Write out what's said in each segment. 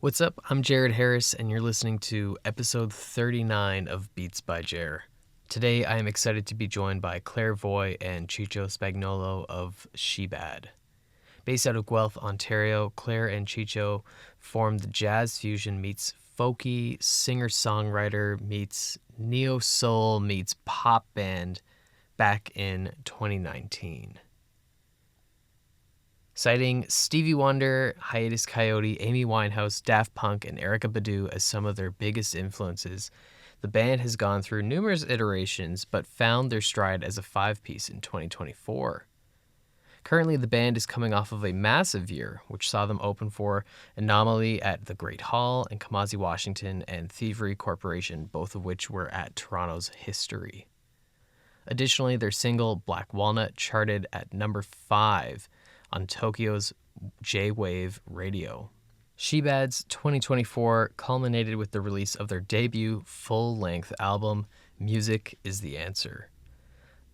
What's up? I'm Jared Harris, and you're listening to episode 39 of Beats by Jer. Today, I am excited to be joined by Claire Voy and Ciccio Spagnolo of Shebad. Based out of Guelph, Ontario, Claire and Ciccio formed the jazz fusion meets folky singer-songwriter meets neo-soul meets pop band back in 2019. Citing Stevie Wonder, Hiatus Kaiyote, Amy Winehouse, Daft Punk, and Erykah Badu as some of their biggest influences, the band has gone through numerous iterations but found their stride as a five-piece in 2024. Currently, the band is coming off of a massive year, which saw them open for Anomaly at the Great Hall and Kamasi Washington and Thievery Corporation, both of which were at Toronto's History. Additionally, their single Black Walnut charted at number 5 on Tokyo's J-Wave radio. Shebad's 2024 culminated with the release of their debut full-length album, Music is the Answer.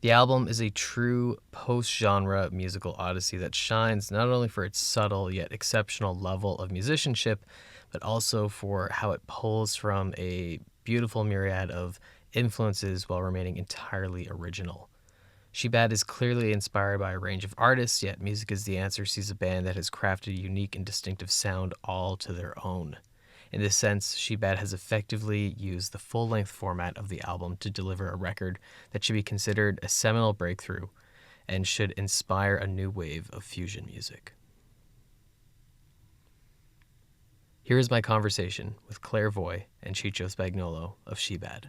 The album is a true post-genre musical odyssey that shines not only for its subtle yet exceptional level of musicianship, but also for how it pulls from a beautiful myriad of influences while remaining entirely original. Shebad is clearly inspired by a range of artists, yet Music is the Answer sees a band that has crafted a unique and distinctive sound all to their own. In this sense, Shebad has effectively used the full-length format of the album to deliver a record that should be considered a seminal breakthrough and should inspire a new wave of fusion music. Here is my conversation with Claire Voy and Ciccio Spagnolo of Shebad.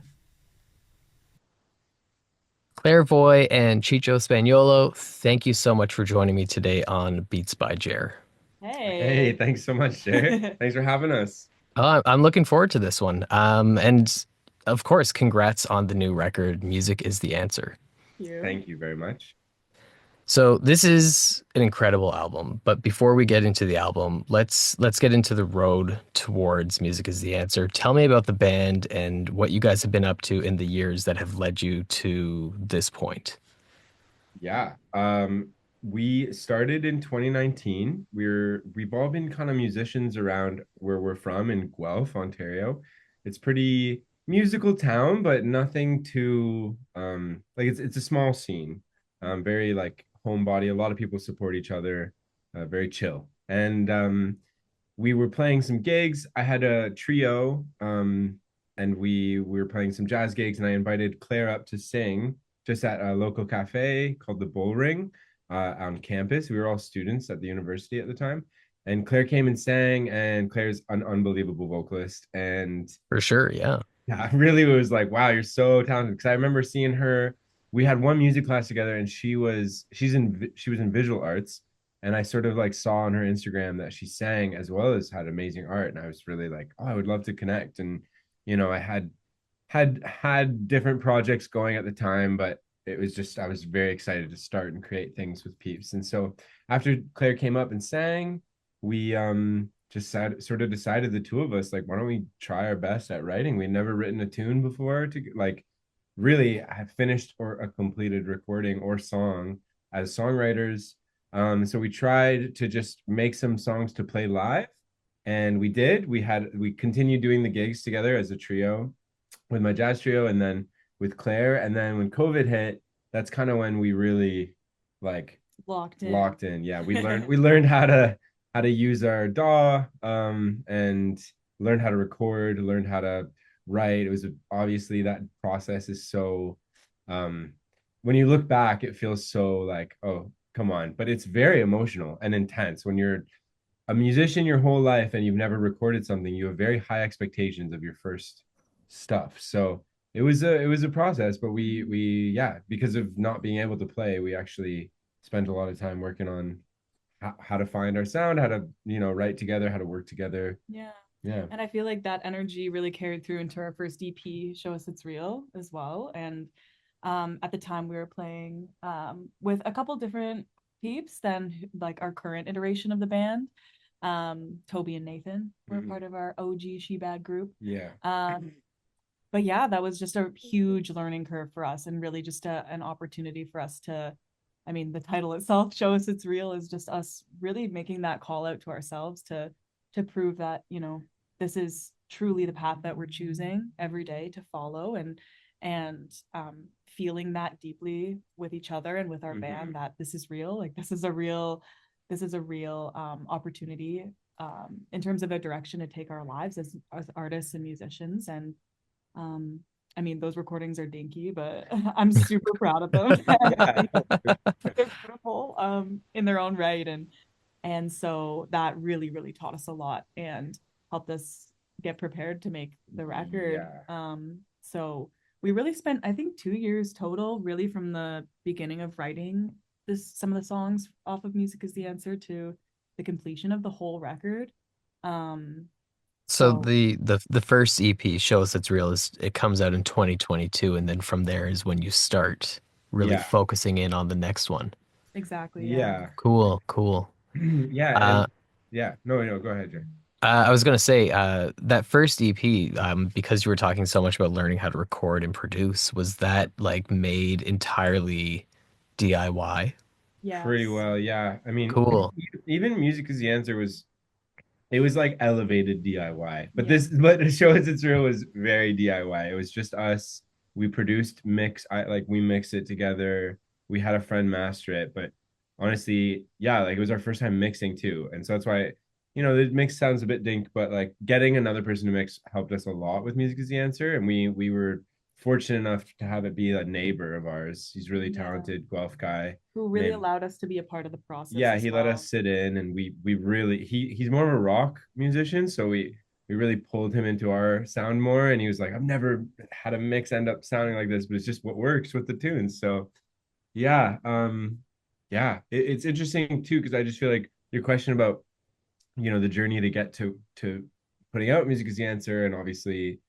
Claire Voy and Ciccio Spagnolo, thank you so much for joining me today on Beats by Jer. Hey, thanks so much, Jared. Thanks for having us. I'm looking forward to this one. And of course, congrats on the new record, Music is the Answer. Thank you very much. So this is an incredible album, but before we get into the album, let's get into the road towards Music is the Answer. Tell me about the band and what you guys have been up to in the years that have led you to this point. Yeah. We started in 2019. We've all been kind of musicians around where we're from in Guelph, Ontario. It's pretty musical town, but nothing too like it's a small scene. Very like homebody. A lot of people support each other. Very chill. And we were playing some gigs. I had a trio, and we were playing some jazz gigs, and I invited Claire up to sing just at a local cafe called the Bull Ring on campus. We were all students at the university at the time. And Claire came and sang, and Claire's an unbelievable vocalist. And For sure, yeah. yeah, I really was like, wow, you're so talented. Because I remember seeing her. We had one music class together, and she was in visual arts, and I sort of like saw on her Instagram that she sang as well as had amazing art, and I was really like, oh, I would love to connect. And I had different projects going at the time, but it was just I was very excited to start and create things with peeps. And so after Claire came up and sang, we just sort of decided, the two of us, like, why don't we try our best at writing? We'd never written a tune before to like really have finished or a completed recording or song as songwriters. So we tried to just make some songs to play live, and we did. We continued doing the gigs together as a trio with my jazz trio, and then with Claire. And then when COVID hit, that's kind of when we really like locked in. Yeah, we learned how to use our DAW, and learned how to record, learned how to write. It was obviously that process is so when you look back, it feels so like, oh, come on, but it's very emotional and intense when you're a musician your whole life and you've never recorded something. You have very high expectations of your first stuff. So it was a process, but we yeah, because of not being able to play, we actually spent a lot of time working on how to find our sound, how to write together, how to work together. Yeah. And I feel like that energy really carried through into our first EP, Show Us It's Real, as well. And at the time we were playing with a couple different peeps than like our current iteration of the band. Toby and Nathan were part of our OG Shebad group. Yeah. But yeah, that was just a huge learning curve for us, and really just an opportunity for us to, I mean, the title itself, Show Us It's Real, is just us really making that call out to ourselves to prove that, this is truly the path that we're choosing every day to follow, and feeling that deeply with each other and with our band, that this is real, like this is a real opportunity in terms of a direction to take our lives as artists and musicians. And I mean, those recordings are dinky, but I'm super proud of them. Yeah. They're beautiful in their own right. And so that really taught us a lot and helped us get prepared to make the record. Yeah. So we really spent, I think, 2 years total, really, from the beginning of writing some of the songs off of Music is the Answer to the completion of the whole record. So So the first EP, Show Us It's Real, is it comes out in 2022, and then from there is when you start really Yeah. focusing in on the next one. exactly, yeah. Yeah. Cool, cool. Yeah. Uh, And yeah. No, no, go ahead, Jay. I was gonna say that first EP, because you were talking so much about learning how to record and produce, was that like made entirely DIY? Pretty Yes. well. Yeah. I mean, Cool. even Music is the Answer was, it was like elevated DIY. But Yeah. but Show Us It's Real was very DIY. It was just us. We produced mix. We mixed it together. We had a friend master it. But honestly, yeah, like it was our first time mixing too. And so that's why, the mix sounds a bit dink, but like getting another person to mix helped us a lot with Music is the Answer. And we were fortunate enough to have it be a neighbor of ours. He's really Yeah. talented Guelph guy Who really named, allowed us to be a part of the process yeah, as he let well. us sit in, and we really, he's more of a rock musician, so we really pulled him into our sound more. And he was like, I've never had a mix end up sounding like this, but it's just what works with the tunes. So yeah, yeah, it's interesting too, because I just feel like your question about, the journey to get to putting out Music is the Answer, and obviously,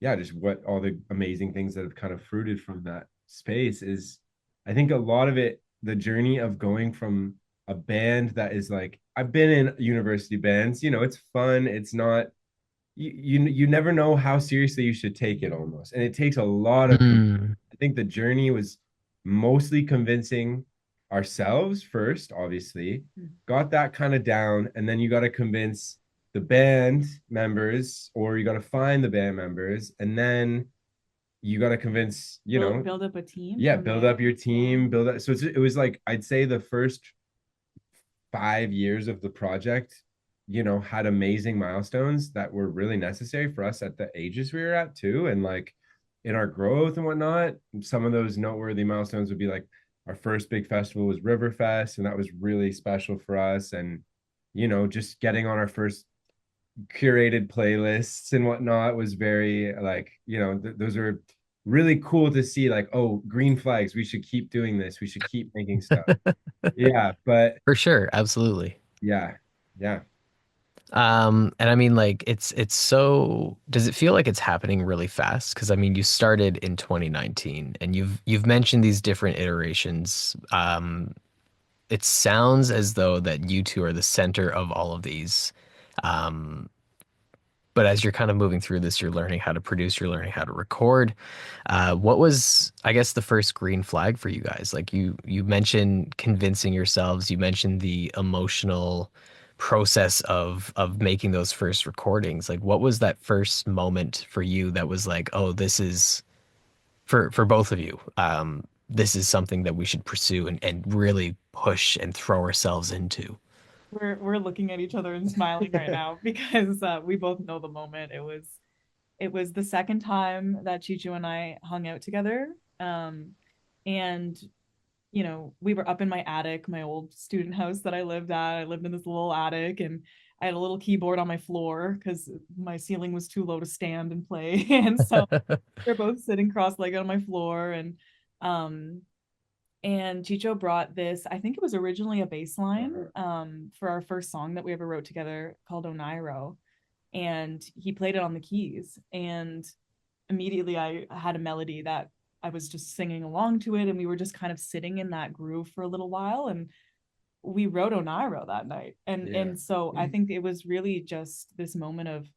yeah, just what all the amazing things that have kind of fruited from that space is, I think a lot of it, the journey of going from a band that is like, I've been in university bands, it's fun, it's not, you never know how seriously you should take it almost, and it takes a lot of Mm. I think the journey was mostly convincing ourselves first, obviously, got that kind of down, and then you got to convince the band members, or you got to find the band members, and then you got to convince, Build up a team yeah, from build there. up your team, build up. So it was like, I'd say the first 5 years of the project, had amazing milestones that were really necessary for us at the ages we were at too. And like in our growth and whatnot, some of those noteworthy milestones would be like, our first big festival was Riverfest, and that was really special for us. And, just getting on our first curated playlists and whatnot was very like, those are really cool to see, like, oh, green flags, we should keep doing this, we should keep making stuff. Yeah, but For sure, absolutely. yeah, yeah. And I mean, like, it's so. Does it feel like it's happening really fast? Because I mean, you started in 2019, and you've mentioned these different iterations. It sounds as though that you two are the center of all of these. Um, but as you're kind of moving through this, you're learning how to produce, you're learning how to record. What was, I guess, the first green flag for you guys? Like you mentioned convincing yourselves, you mentioned the emotional process of making those first recordings. Like what was that first moment for you that was like, oh, this is for both of you. This is something that we should pursue and really push and throw ourselves into. We're looking at each other and smiling right now because we both know the moment. It was the second time that Chicho and I hung out together. And we were up in my attic, my old student house that I lived at. I lived in this little attic, and I had a little keyboard on my floor because my ceiling was too low to stand and play. And so we're both sitting cross-legged on my floor, um and Chicho brought this, I think it was originally a bass line for our first song that we ever wrote together called Onairo. And he played it on the keys. And immediately I had a melody that I was just singing along to it. And we were just kind of sitting in that groove for a little while. And we wrote Onairo that night. And so I think it was really just this moment of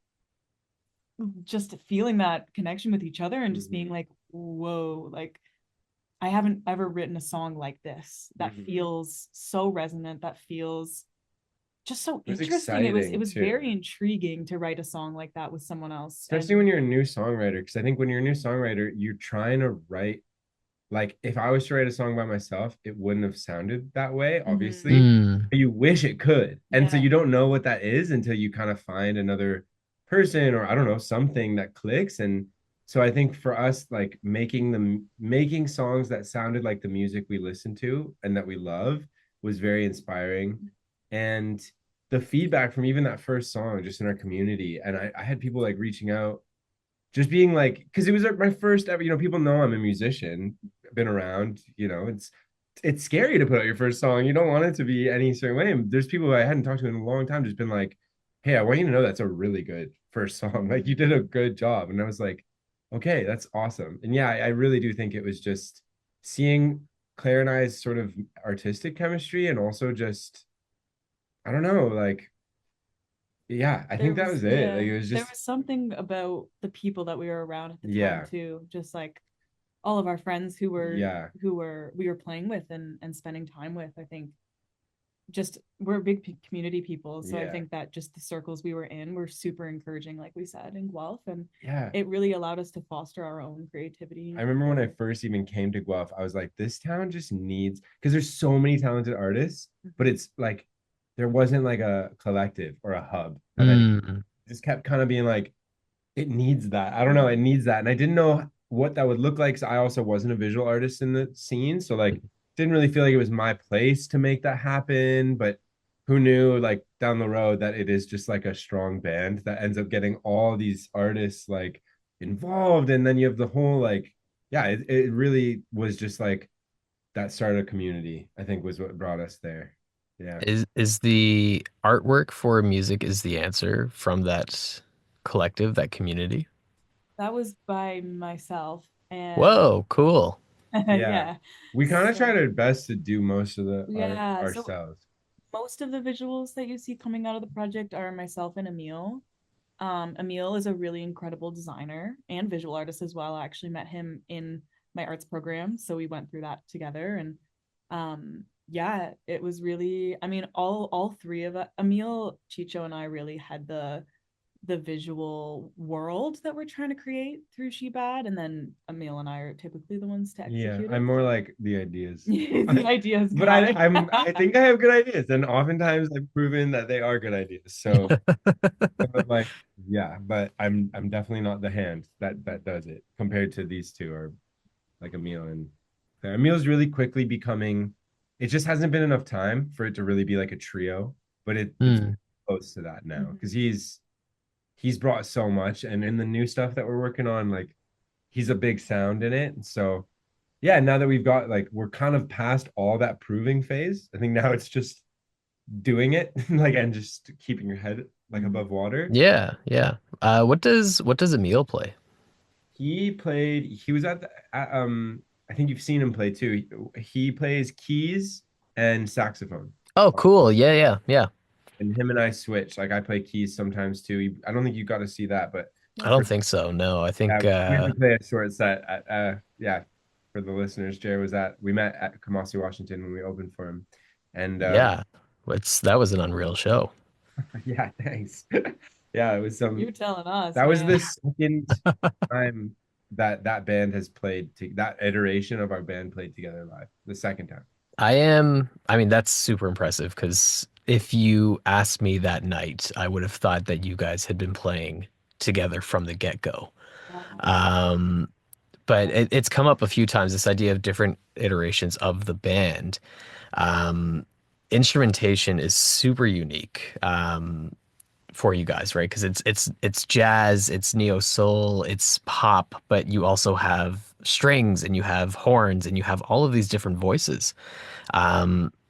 just feeling that connection with each other and just being like, whoa, like I haven't ever written a song like this that feels so resonant, that feels just so It was interesting. It exciting was too. very intriguing to write a song like that with someone else. Especially when you're a new songwriter, because I think when you're a new songwriter, you're trying to write, like if I was to write a song by myself, it wouldn't have sounded that way, Mhm. obviously. Mm. But you wish it could. And so Yeah. you don't know what that is until you kind of find another person, or I don't know, something that clicks. And so I think for us, like making songs that sounded like the music we listen to and that we love was very inspiring. And the feedback from even that first song just in our community, and I had people like reaching out, just being like, because it was my first ever, people know I'm a musician, been around, it's scary to put out your first song. You don't want it to be any certain way. And there's people I hadn't talked to in a long time just been like, hey, I want you to know that's a really good first song. Like you did a good job. And I was like, okay, that's awesome. And yeah, I really do think it was just seeing Claire and I's sort of artistic chemistry, and also just, I don't know, like, yeah, I think that was it. Like it was There just, was something about the people that we were around at the time yeah, too, just like all of our friends who were yeah, we were playing with and spending time with. I think just we're big community people, so I yeah, think that just the circles we were in were super encouraging, like we said, in Guelph, and yeah. it really allowed us to foster our own creativity. I remember when I first even came to Guelph, I was like, this town just needs, because there's so many talented artists, but it's like there wasn't like a collective or a hub of any. Mm. Just kept kind of being like, it needs that. I don't know, it needs that. And I didn't know what that would look like. So I also wasn't a visual artist in the scene. So like didn't really feel like it was my place to make that happen. But who knew like down the road that it is just like a strong band that ends up getting all these artists like involved. And then you have the whole like, yeah, it really was just like that started a community, I think was what brought us there. Yeah. Is the artwork for music is the answer from that collective, that community? That was by myself, and Whoa, cool. Yeah. yeah. We kind of tried So our best to do most of the art yeah, so ourselves. most of the visuals that you see coming out of the project are myself and Emil. Emil is a really incredible designer and visual artist as well. I actually met him in my arts program, so we went through that together. And yeah, it was really, I mean, all three of us, Emil, Chicho, and I really had the visual world that we're trying to create through Shebad, and then Emil and I are typically the ones to Yeah, execute I'm it. more like the ideas. The ideas But I, guy. I think I have good ideas, and oftentimes I've proven that they are good ideas. So I'm like, yeah, but I'm definitely not the hand that does it compared to these two, or like Emil and Claire. Emil's really quickly becoming. It just hasn't been enough time for it to really be like a trio, but it's Mm. close to that now Mhm. because he's brought so much, and in the new stuff that we're working on, like he's a big sound in it. So yeah, now that we've got like we're kind of past all that proving phase, I think now it's just doing it like and just keeping your head like Mhm. above water. Yeah, yeah. What does Emil play? He was I think you've seen him play too. He plays keys and saxophone. Oh, cool. Yeah, yeah, yeah. And him and I switch. Like I play keys sometimes too. I don't think you got to see that, but I Yeah. don't for think so. No, I yeah, think we had to play a short set at yeah, for the listeners. Jared was at we met at Kamasi Washington when we opened for him. And yeah. It's that was an unreal show. yeah, thanks. Yeah, it was You're telling us, that was man. the second time that band has played that iteration of our band played together live. The second time. I mean, that's super impressive because if you asked me that night, I would have thought that you guys had been playing together from the get-go. Wow. Um, but it's come up a few times, this idea of different iterations of the band. Um, Instrumentation is super unique. For you guys, right? Because it's jazz, it's neo soul, it's pop, but you also have strings and you have horns and you have all of these different voices.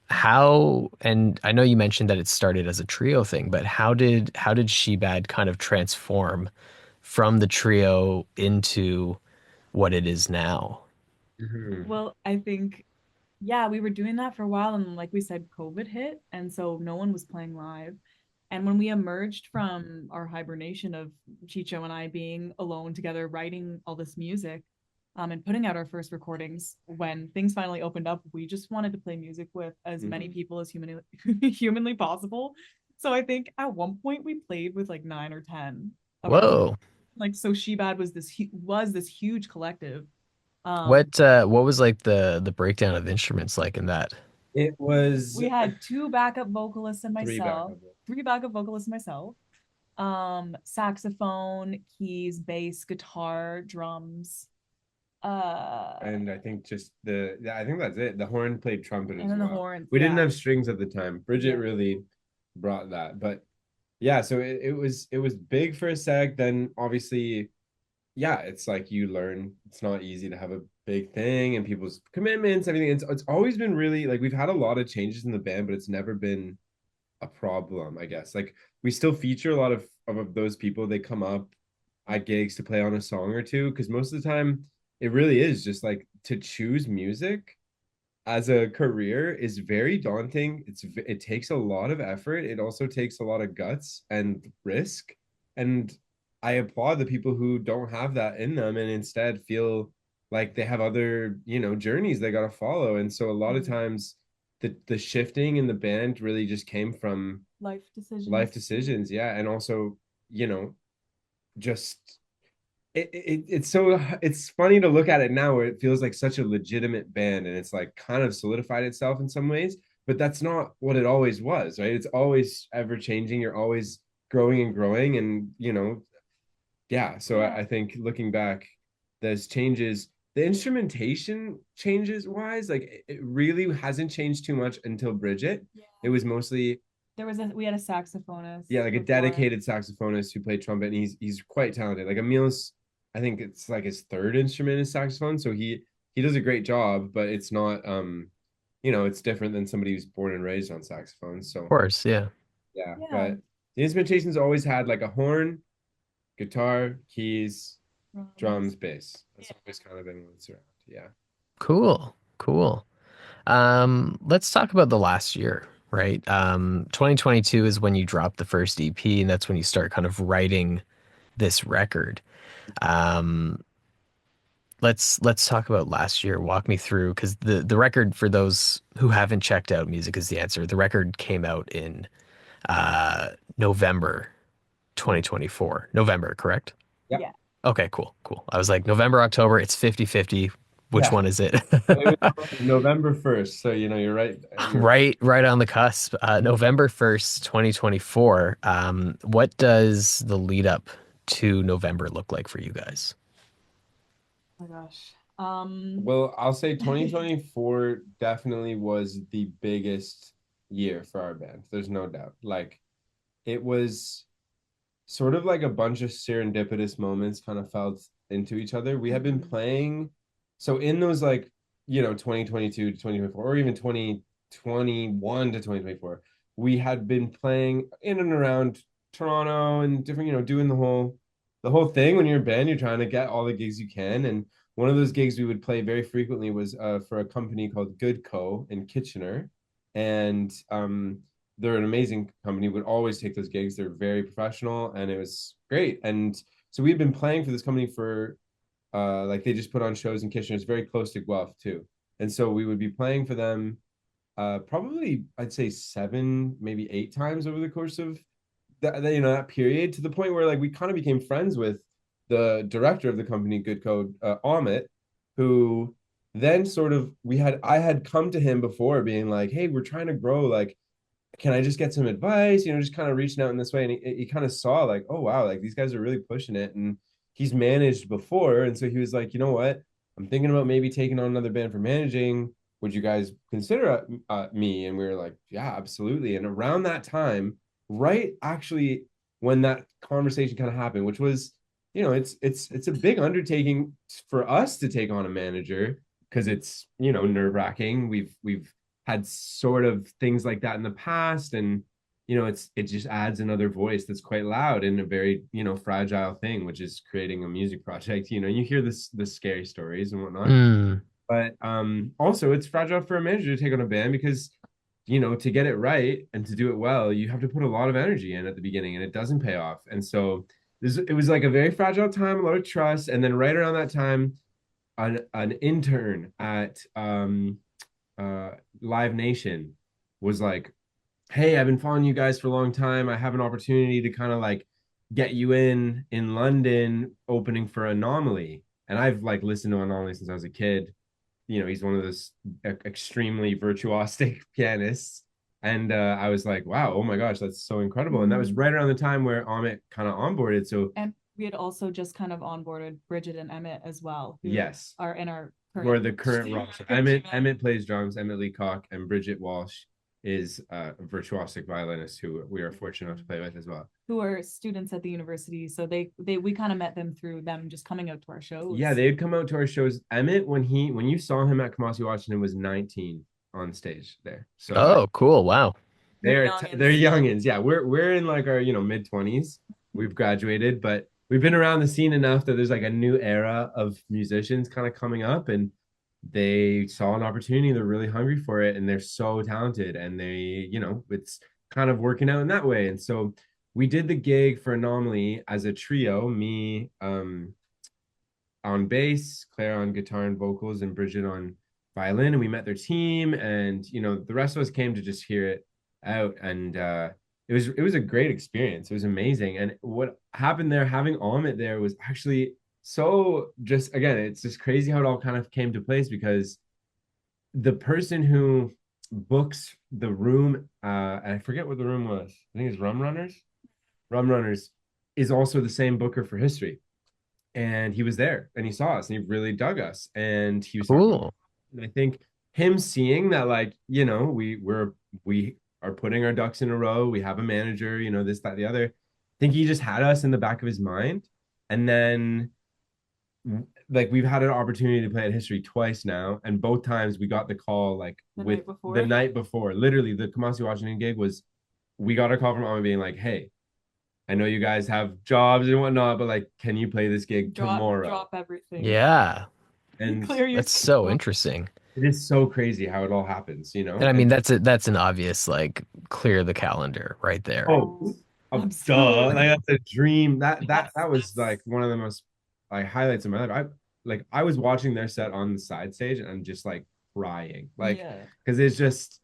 How and I know you mentioned that it started as a trio thing, but how did Shebad kind of transform from the trio into what it is now? Mhm. Well, I think, yeah, we were doing that for a while, and like we said, COVID hit, and so no one was playing live. And when we emerged from our hibernation of Chicho and I being alone together, writing all this music, and putting out our first recordings, when things finally opened up, we just wanted to play music with as many Mhm. people as humanly humanly possible. So I think at one point we played with like 9 or 10 of our friends. Whoa. Like so Shebad was this huge collective. Um What was like the breakdown of instruments like in that? It was we had two backup vocalists and three myself, backup. three backup vocalists and myself. Saxophone, keys, bass, guitar, drums, And I think just I think that's it. The horn played trumpet and as then the well. horns. We didn't Yeah. have strings at the time. Bridget Yeah. really brought that. But yeah, so it was big for a sec. Then obviously, yeah, it's like you learn it's not easy to have a big thing and people's commitments, everything. It's always been really like we've had a lot of changes in the band, but it's never been a problem, I guess. Like we still feature a lot of those people. They come up at gigs to play on a song or two because most of the time it really is just like to choose music as a career is very daunting. It takes a lot of effort. It also takes a lot of guts and risk. And I applaud the people who don't have that in them and instead feel like they have other, journeys they got to follow. And so a lot of times the shifting in the band really just came from Life decisions. life decisions, yeah, and also, just it's funny to look at it now where it feels like such a legitimate band and it's like kind of solidified itself in some ways, but that's not what it always was, right? It's always ever changing. You're always growing and growing, and yeah. So Yeah. I think looking back, there's changes. The instrumentation changes wise, like it really hasn't changed too much until Bridget. Yeah. It was mostly We had a saxophonist. yeah, like a before. dedicated saxophonist who played trumpet, and he's quite talented. Like Emil's, I think it's like his third instrument is saxophone, so he does a great job, but it's not it's different than somebody who's born and raised on saxophone. Of So course, yeah. yeah, Yeah. but the instrumentation's always had like a horn, guitar, keys, drums, bass. That's always kind of been what's around. Yeah. Cool. Cool. Let's talk about the last year, right? 2022 is when you drop the first EP, and that's when you start kind of writing this record. Um, let's talk about last year. Walk me through because the record, for those who haven't checked out Music is the Answer, the record came out in November 2024. November, correct? Yeah. Yeah. Okay, cool, cool. I was like November, October, it's 50-50. Which Yeah. one is it? It was November 1st, so you're right. Right on the cusp. November 1st, 2024. What does the lead up to November look like for you guys? Oh my gosh. Well, I'll say 2024 definitely was the biggest year for our band. There's no doubt. Like it was sort of like a bunch of serendipitous moments kind of fell into each other. We had been playing, so in those like, 2022 to 2024, or even 2021 to 2024, we had been playing in and around Toronto and different, doing the whole thing. When you're a band, you're trying to get all the gigs you can. And one of those gigs we would play very frequently was for a company called Good Co in Kitchener. And they're an amazing company, would always take those gigs. They're very professional and it was great. And so we'd been playing for this company for like they just put on shows in Kitchener. It's very close to Guelph too. And so we would be playing for them probably I'd say 7, maybe 8 times over the course of that period, to the point where like we kind of became friends with the director of the company, Good Code, Amit, who then sort of I had come to him before being like, hey, we're trying to grow, like can I just get some advice? Just kind of reaching out in this way. And he kind of saw like, oh, wow, like these guys are really pushing it. And he's managed before. And so he was like, you know what? I'm thinking about maybe taking on another band for managing. Would you guys consider me? And we were like, yeah, absolutely. And around that time, right, actually, when that conversation kind of happened, which was, it's a big undertaking for us to take on a manager because it's, nerve-wracking. We've had sort of things like that in the past, and it just adds another voice that's quite loud in a very fragile thing, which is creating a music project. You hear the scary stories and whatnot, but also it's fragile for a manager to take on a band because to get it right and to do it well, you have to put a lot of energy in at the beginning, and it doesn't pay off. And so it was like a very fragile time, a lot of trust. And then right around that time, an intern at Live Nation was like, hey, I've been following you guys for a long time. I have an opportunity to kind of like get you in London opening for Anomaly. And I've like listened to Anomaly since I was a kid. You know, he's one of those extremely virtuosic pianists. And I was like, wow, oh my gosh, that's so incredible. And that was right around the time where Amit kind of onboarded. So And we had also just kind of onboarded Bridget and Emmett as well, who yes, are in our or current the current roster. Emmett plays drums, Emmett Leacock, and Bridget Walsh is a virtuosic violinist who we are fortunate enough to play with as well. Who are students at the university. So they we kind of met them through them just coming out to our shows. Yeah, they'd come out to our shows. Emmett, when you saw him at Kamasi Washington, was 19 on stage there. So Oh, cool. Wow. they're youngins. Yeah, we're in like our mid 20s. We've graduated, but we've been around the scene enough that there's like a new era of musicians kind of coming up, and they saw an opportunity. They're really hungry for it, and they're so talented, and it's kind of working out in that way. And so we did the gig for Anomaly as a trio, me on bass, Claire on guitar and vocals, and Bridget on violin. And we met their team, and the rest of us came to just hear it out. And it was a great experience. It was amazing. And what happened there, having Amit there, was actually so just again, it's just crazy how it all kind of came to place, because the person who books the room, and I forget what the room was. I think it's Rum Runners. Rum Runners is also the same booker for History, and he was there and he saw us and he really dug us, and he was talking. Cool. And I think him seeing that, like, we are putting our ducks in a row, we have a manager, this, that, the other. I think he just had us in the back of his mind. And then like we've had an opportunity to play at History twice now, and both times we got the call like the night before. Literally, the Kamasi Washington gig was, we got a call from Amma being like, hey, I know you guys have jobs and whatnot, but like, can you play this gig tomorrow? Drop everything. Yeah. And clear your That's so interesting. it is so crazy how it all happens, And I mean, that's an obvious like clear the calendar right there. Oh, duh. Like that's a dream. That was like one of the most like highlights of my life. I was watching their set on the side stage and I'm just like crying. Like, because it's just,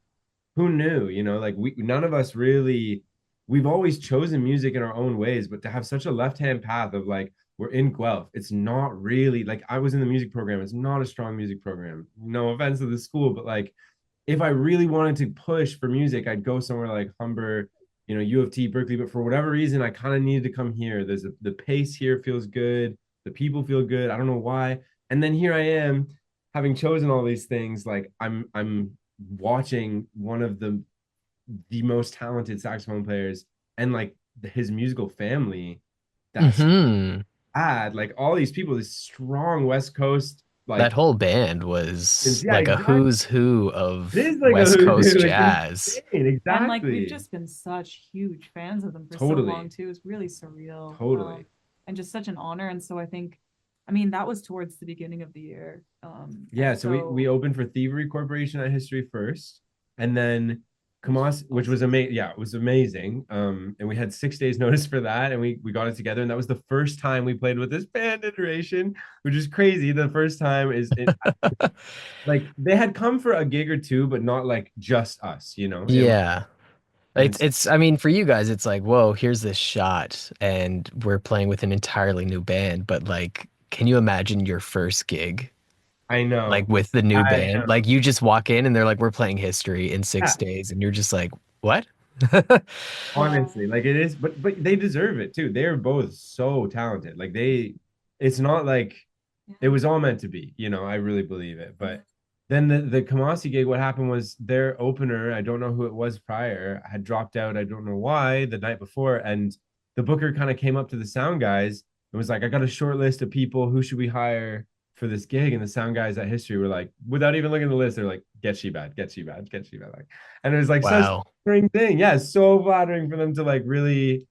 who knew, like none of us really, we've always chosen music in our own ways, but to have such a left-hand path of like, we're in Guelph, it's not really like, I was in the music program, it's not a strong music program. No offense to the school, but like, if I really wanted to push for music, I'd go somewhere like Humber, U of T, Berkeley. But for whatever reason, I kind of needed to come here. The pace here feels good. The people feel good. I don't know why. And then here I am, having chosen all these things. Like I'm watching one of the most talented saxophone players, and like his musical family. That's like all these people, this strong West Coast. Like, that whole band was yeah, like a exactly. who's who of like West Coast like, jazz. Exactly. And like we've just been such huge fans of them for so long too. It's really surreal. Totally. And just such an honor. And so I mean, that was towards the beginning of the year. Yeah, so we opened for Thievery Corporation at History first, and then Kamasi, which was amazing. Yeah, it was amazing. And we had 6 days notice for that, and we got it together, and that was the first time we played with this band iteration, which is crazy. The first time is like they had come for a gig or two, but not like just us, Yeah. It's I mean, for you guys, it's like, whoa, here's this shot, and we're playing with an entirely new band. But like, can you imagine your first gig? I know. Like with the new band, like you just walk in and they're like, we're playing History in 6 days, and you're just like, what? Honestly, like it is, but they deserve it too. They're both so talented. Like it's not like it was all meant to be, I really believe it. But then the Kamasi gig, what happened was their opener, I don't know who it was prior, had dropped out. I don't know why, the night before. And the booker kind of came up to the sound guys and was like, I got a short list of people. Who should we hire for this gig? And the sound guys at History were like, without even looking at the list, they're like, get Shebad, get Shebad, get Shebad. Like, and it was like such a flattering thing. Yeah, so flattering for them to like really,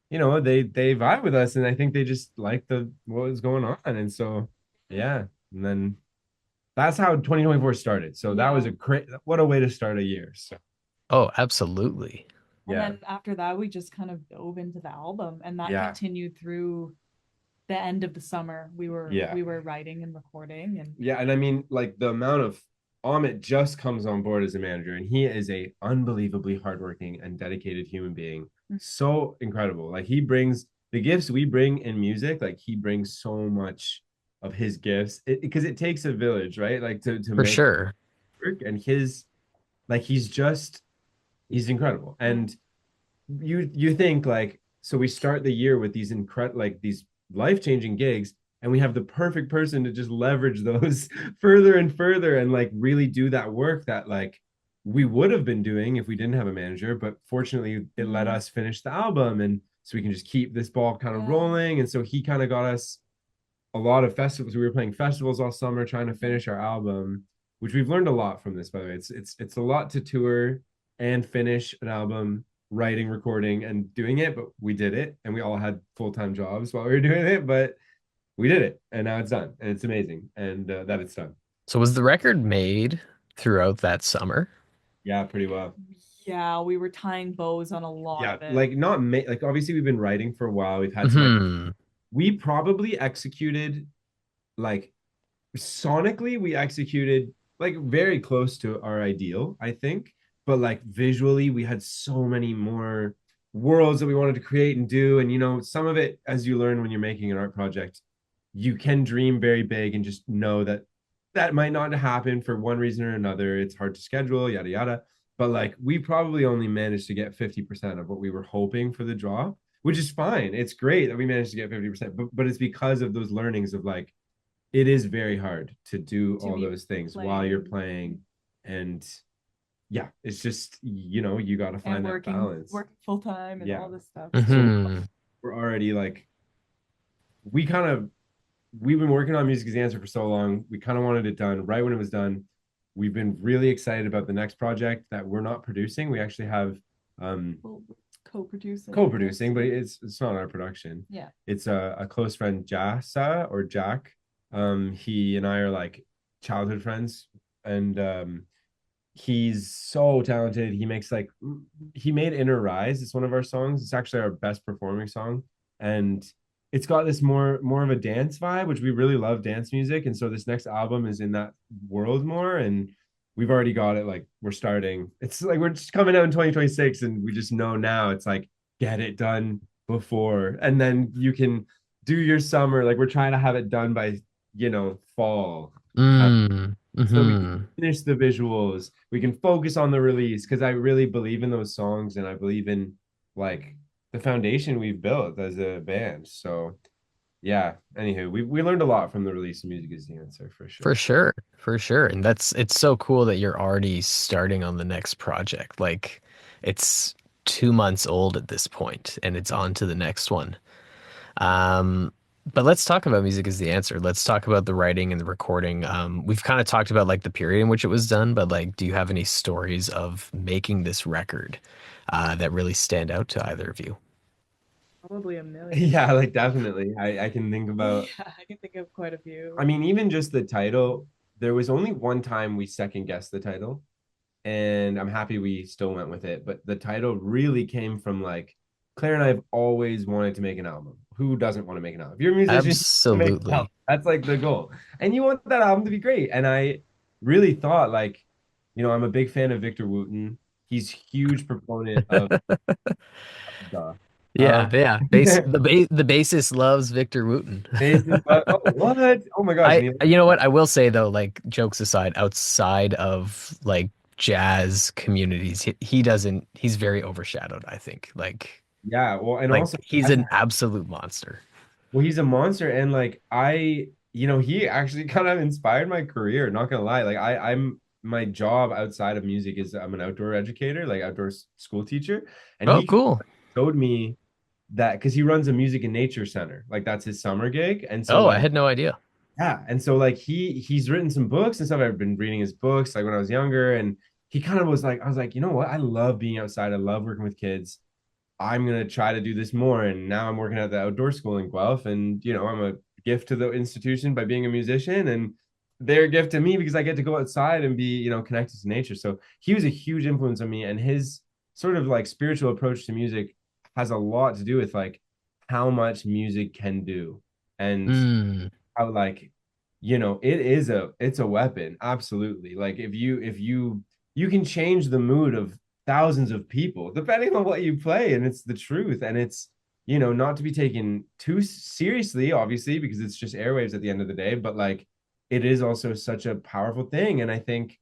they vibe with us, and I think they just like what was going on. And so yeah, and then that's how 2024 started. So that was what a way to start a year. So oh, absolutely. And then after that, we just kind of dove into the album, and that continued through the end of the summer. We were writing and recording, and and I mean, like the amount of Amit just comes on board as a manager, and he is a unbelievably hardworking and dedicated human being. So incredible. Like he brings the gifts we bring in music, like he brings so much of his gifts because it takes a village, right? Like to For make sure. work. And his like he's incredible. And you think like so we start the year with these incredible like these life-changing gigs, and we have the perfect person to just leverage those further and further and like really do that work that like we would have been doing if we didn't have a manager, but fortunately it let us finish the album, and so we can just keep this ball kind of rolling. And so he kind of got us a lot of festivals. We were playing festivals all summer trying to finish our album, which we've learned a lot from this, by the way. It's a lot to tour and finish an album, writing, recording, and doing it, but we did it, and we all had full-time jobs while we were doing it, but we did it, and now it's done, and it's amazing, and that it's done. So was the record made throughout that summer? Yeah, pretty well. Yeah, we were tying bows on a lot Yeah, of it. like not like obviously we've been writing for a while. We've had some Hmm. we probably executed like sonically we executed like very close to our ideal, I think, but like visually we had so many more worlds that we wanted to create and do. And some of it, as you learn when you're making an art project, you can dream very big and just know that that might not happen for one reason or another. It's hard to schedule, yada yada. But like we probably only managed to get 50% of what we were hoping for the drop, which is fine. It's great that we managed to get 50%, but it's because of those learnings of like it is very hard to do To all be those things while you're playing playing. And yeah, it's just you got to and find that balance. working full time and Yeah. all this stuff. So Hmm. we're already like we kind of we've been working on Music is the Answer for so long. We kind of wanted it done right when it was done. We've been really excited about the next project that we're not producing. We actually have Well, co-producing. co-producing, but it's not our production. Yeah. It's a close friend, Jassa or Jack. He and I are like childhood friends, and he's so talented. He made Inner Rise. It's one of our songs. It's actually our best performing song, and it's got this more of a dance vibe, which we really love dance music. And so this next album is in that world more, and we've already got it. Like we're starting. It's like we're just coming out in 2026, and we just know now it's like get it done before, and then you can do your summer. Like we're trying to have it done by fall. Mm. So we can Hmm. finish the visuals. We can focus on the release because I really believe in those songs, and I believe in like the foundation we've built as a band. So yeah. Anywho, we learned a lot from the release of Music is the Answer for For sure. sure. For sure. And it's so cool that you're already starting on the next project. Like it's 2 months old at this point and it's on to the next one. Um, but let's talk about music as the answer. Let's talk about the writing and the recording. We've kind of talked about like the period in which it was done, but like, do you have any stories of making this record that really stand out to either of you? Probably a million. Yeah, like definitely. I can think about, Yeah, I can think of quite a few. I mean, even just the title, there was only one time we second guessed the title, and I'm happy we still went with it. But the title really came from like Claire and I have always wanted to make an album. Who doesn't want to make an album? If you're a musician, you make an album. Absolutely. That's like the goal. And you want that album to be great. And I really thought like, I'm a big fan of Victor Wooten. He's huge proponent of the Yeah, yeah. The bassist loves Victor Wooten. basis. Oh, what? Oh my gosh. I, And he, you know what? I will say though, like jokes aside, outside of like jazz communities, he doesn't, he's very overshadowed, I think. yeah, well, and Like also he's an absolute monster. well, he's a monster, and like he actually kind of inspired my career. Not gonna lie, like I'm my job outside of music is I'm an outdoor educator, like outdoor school teacher, and Oh, he cool. showed me that because he runs a music and nature center, like that's his summer gig, and so Oh, I like had no idea. yeah, and so like he's written some books and stuff. I've been reading his books like when I was younger, and he kind of was like, I was like, you know what, I love being outside, I love working with kids. I'm gonna try to do this more. And now I'm working at the outdoor school in Guelph, and I'm a gift to the institution by being a musician, and they're a gift to me because I get to go outside and be, connected to nature. So he was a huge influence on me, and his sort of like spiritual approach to music has a lot to do with like how much music can do, and Mm, how like it's a weapon, absolutely. Like if you can change the mood of thousands of people depending on what you play, and it's the truth, and it's not to be taken too seriously, obviously, because it's just airwaves at the end of the day, but like it is also such a powerful thing. And I think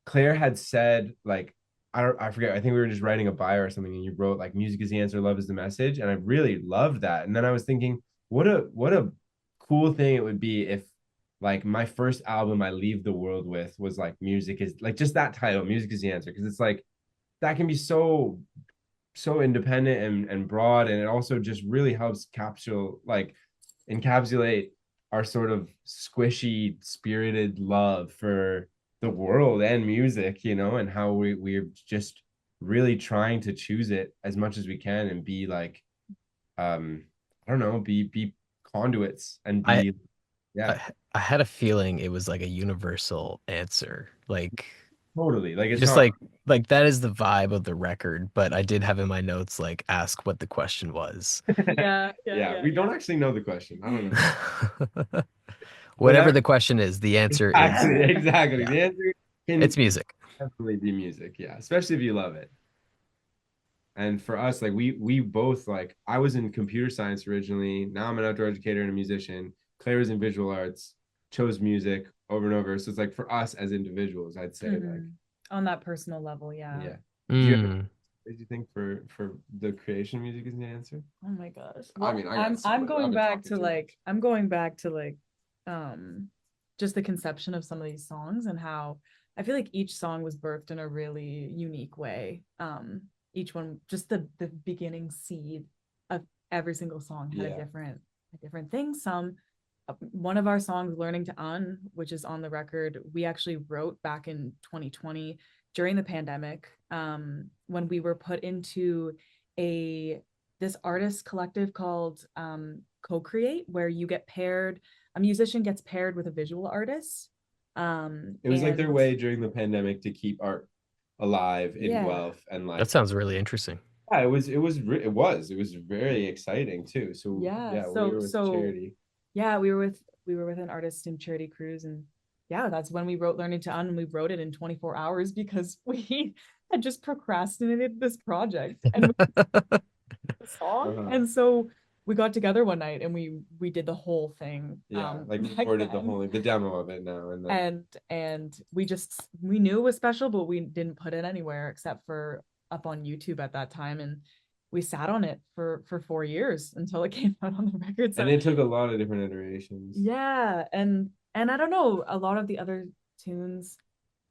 Claire had said, like, I forget, I think we were just writing a bio or something, and you wrote like music is the answer, love is the message. And I really loved that. And then I was thinking, what a cool thing it would be if like my first album I leave the world with was like music is like just that title, music is the answer. Cause it's like that can be so independent and broad, and it also just really helps encapsulate our sort of squishy spirited love for the world and music, and how we're just really trying to choose it as much as we can and be like I don't know, be conduits and I, be yeah, I had a feeling it was like a universal answer. Like totally. Like it's just not like that is the vibe of the record, but I did have in my notes like ask what the question was. Yeah, yeah, we don't actually know the question. I don't know. Whatever Whatever. the question is, the answer is Exactly. yeah, The answer it's can music. definitely be music. Yeah, especially if you love it. And for us, like we both, like, I was in computer science originally. Now I'm an outdoor educator and a musician. Claire was in visual arts, chose music over and over. So it's like for us as individuals, I'd say like On that personal level, yeah. yeah. Do you have Mm. did you think for the creation of music is the answer? Oh my gosh. I Well, mean, I got I'm some, but I've going been back talking to too much. like I'm going back to like just the conception of some of these songs and how I feel like each song was birthed in a really unique way. Each one, just the beginning seed of every single song had Yeah. a different thing. Some one of our songs, Learning to Un, which is on the record, we actually wrote back in 2020 during the pandemic, when we were put into a this artist collective called Co-Create, where you get paired, a musician gets paired with a visual artist. It was like their And way during the pandemic to keep art alive in yeah, Guelph, and That like sounds really interesting. yeah, it was very exciting too. So yeah. yeah, we So were with so charity. yeah, we were with an artist in Charity Cruise, and yeah, that's when we wrote Learning to Un, and we wrote it in 24 hours because we had just procrastinated this project and the song. Uh-huh. And so we got together one night and we did the whole thing Yeah, like back recorded then. the demo of it now, and then And we knew it was special, but we didn't put it anywhere except for up on YouTube at that time. And we sat on it for 4 years until it came out on the record. So it took a lot of different iterations. yeah, and I don't know, a lot of the other tunes,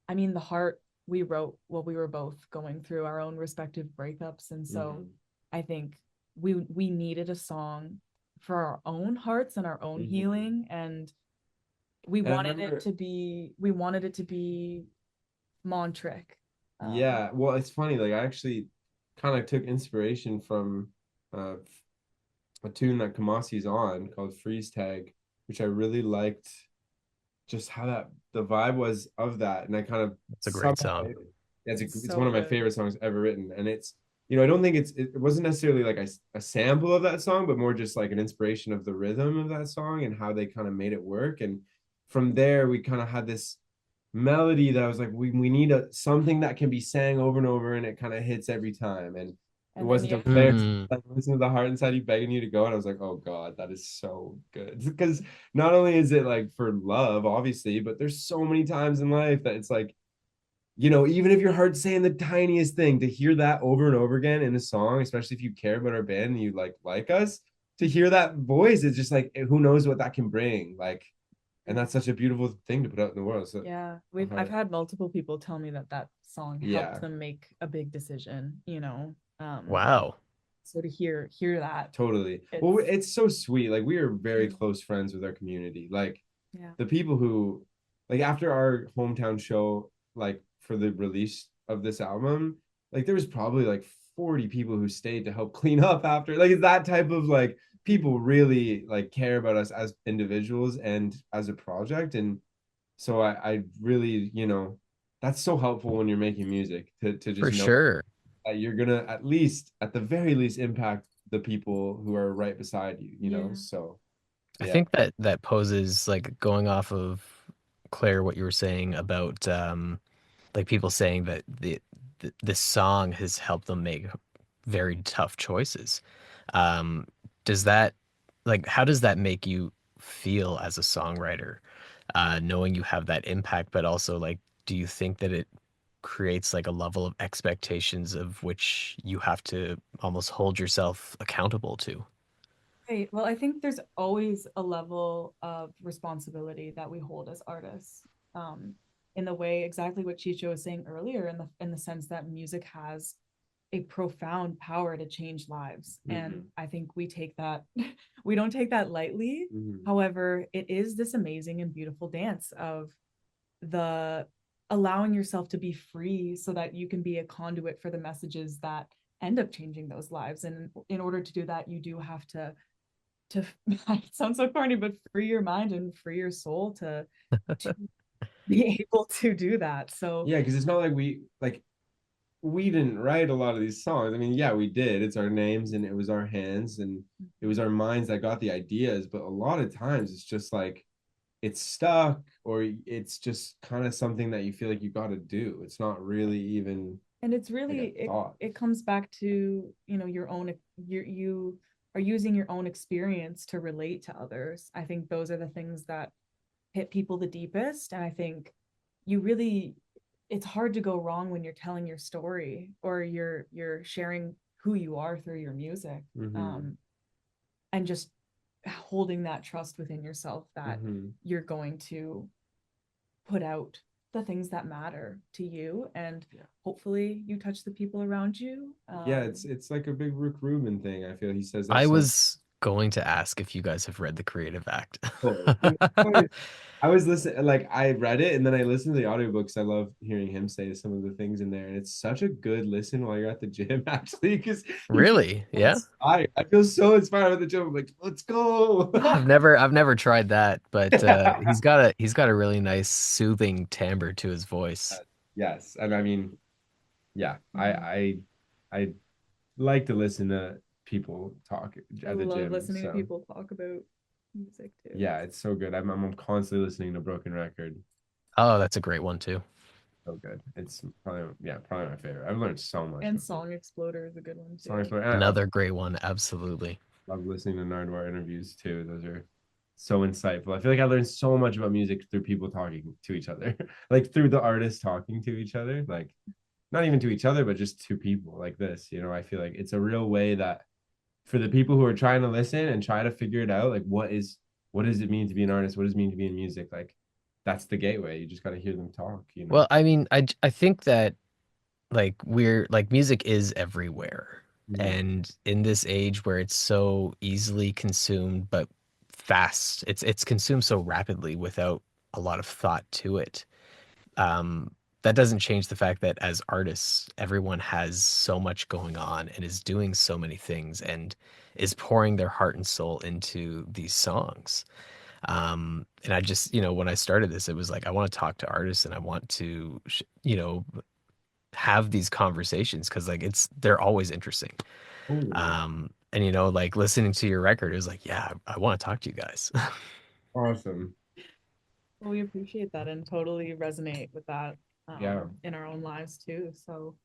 I mean, The Heart we wrote while we were both going through our own respective breakups, and so Mhm. I think we needed a song for our own hearts and our own Mhm. healing, and And I remember, we wanted it to be Montrick. yeah, well, it's funny. Like I actually kind of took inspiration from uh, a tune that Kamasi's on called Freeze Tag, which I really liked just how that the vibe was of that, and I kind of It's a great somehow song. It's it's so one of my good. favorite songs ever written, and it's I don't think it wasn't necessarily like a sample of that song, but more just like an inspiration of the rhythm of that song and how they kind of made it work. And from there we kind of had this melody that was like we need something that can be sang over and over, and it kind of hits every time. And it And then wasn't you until Claire Mm. like listen to the heart inside you begging you to go, and I was like, oh god, that is so good. Because not only is it like for love obviously, but there's so many times in life that it's like, even if your heart's saying the tiniest thing, to hear that over and over again in a song, especially if you care about our band and you like us, to hear that voice is just like, who knows what that can bring. Like, and that's such a beautiful thing to put out in the world. So yeah, I've uh-huh. had multiple people tell me that song helped Yeah, them make a big decision, Wow. so to hear that, totally. Well, it's it's so sweet. Like we are very close friends with our community. Like yeah. the people who, like, after our hometown show, like for the release of this album, like there was probably like 40 people who stayed to help clean up after. Like it's that type of like people really like care about us as individuals and as a project. And so I really, that's so helpful when you're making music to For just know sure. that you're gonna at least, at the very least, impact the people who are right beside you, Yeah. so I Yeah. think that that poses like going off of Claire, what you were saying about like people saying that this song has helped them make very tough choices. Um, does that like how does that make you feel as a songwriter, knowing you have that impact, but also like do you think that it creates like a level of expectations of which you have to almost hold yourself accountable to? Right. Well, I think there's always a level of responsibility that we hold as artists. Um, in the way exactly what Chicho was saying earlier, in the sense that music has a profound power to change lives. And Hmm. I think we take that, we don't take that lightly. Hmm. However, it is this amazing and beautiful dance of the allowing yourself to be free so that you can be a conduit for the messages that end up changing those lives. And in order to do that, you do have to it sounds so corny, but free your mind and free your soul to be able to do that. So Yeah, because it's not like we didn't write a lot of these songs. I mean, yeah, we did. It's our names and it was our hands and it was our minds that got the ideas. But a lot of times it's just like it's stuck or it's just kind of something that you feel like you got to do. It's not really even and it's like really a thought. it comes back to your own you are using your own experience to relate to others. I think those are the things that hit people the deepest, and I think you really it's hard to go wrong when you're telling your story or you're sharing who you are through your music. Mm-hmm. um and just holding that trust within yourself that Mm-hmm. you're going to put out the things that matter to you, and Yeah. hopefully you touch the people around you. Yeah, it's like a big Rick Rubin thing. I feel he says that I so. was going to ask if you guys have read The Creative Act. Oh, I was listening, like I read it and then I listened to the audiobooks. I love hearing him say some of the things in there, and it's such a good listen while you're at the gym, actually, because you feel Really? so Yeah? inspired. I feel so inspired at the gym. I'm like, let's go. I've never tried that, but Yeah. he's got a really nice soothing timbre to his voice. Yes, and I mean, yeah, Mhm. I like to listen to people talk I at the love gym. listening to So people talk about music too. yeah, it's so good. I'm constantly listening to Broken Record. Oh, that's a great one too. So good. It's probably yeah, probably my favorite. I've learned so much And from it. Song Exploder is a good one Songs too. for I Another great one, absolutely. love listening to Nardwar interviews too. Those are so insightful. I feel like I learned so much about music through people talking to each other, like through the artists talking to each other, like not even to each other, but just to people like this. I feel like it's a real way that for the people who are trying to listen and try to figure it out, like what does it mean to be an artist? What does it mean to be in music? Like that's the gateway. You just got to hear them talk. Well, I mean, I think that like we're like music is everywhere. Mhm. And in this age where it's so easily consumed but fast, it's consumed so rapidly without a lot of thought to it. Um, that doesn't change the fact that as artists, everyone has so much going on and is doing so many things and is pouring their heart and soul into these songs. And I just, when I started this, it was like I want to talk to artists and I want to, have these conversations because like they're always interesting. Totally. And like listening to your record is like, yeah, I want to talk to you guys. Awesome. Well, we appreciate that and totally resonate with that Yeah. in our own lives too. So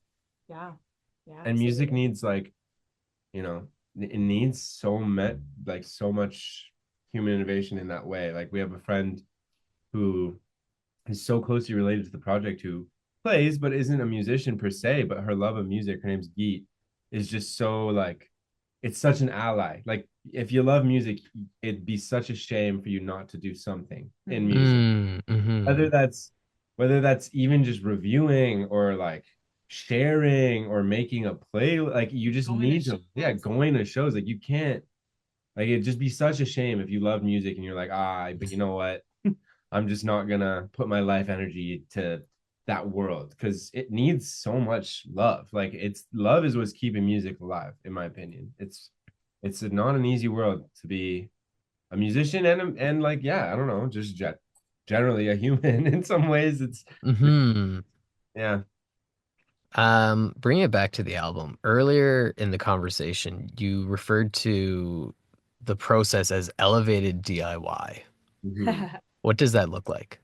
yeah, yeah, And music absolutely. needs you know, it needs so much human innovation in that way. Like we have a friend who is so closely related to the project who plays but isn't a musician per se, but her love of music, her name's Geet, is just so like it's such an ally. Like if you love music, it'd be such a shame for you not to do something in Mhm. music. Mm-hmm. Whether that's whether that's even just reviewing or like sharing or making a play, like you just Going to need to, yeah, shows. going to shows. Like you can't like it'd just be such a shame if you love music and you're like, but you know what? I'm just not gonna put my life energy to that world because it needs so much love. Like it's love is what's keeping music alive, in my opinion. It's not an easy world to be a musician and like yeah, I don't know, just generally a human in some ways. Mm-hmm. Yeah. Bringing it back to the album, earlier in the conversation, you referred to the process as elevated DIY. Mhm. What does that look like?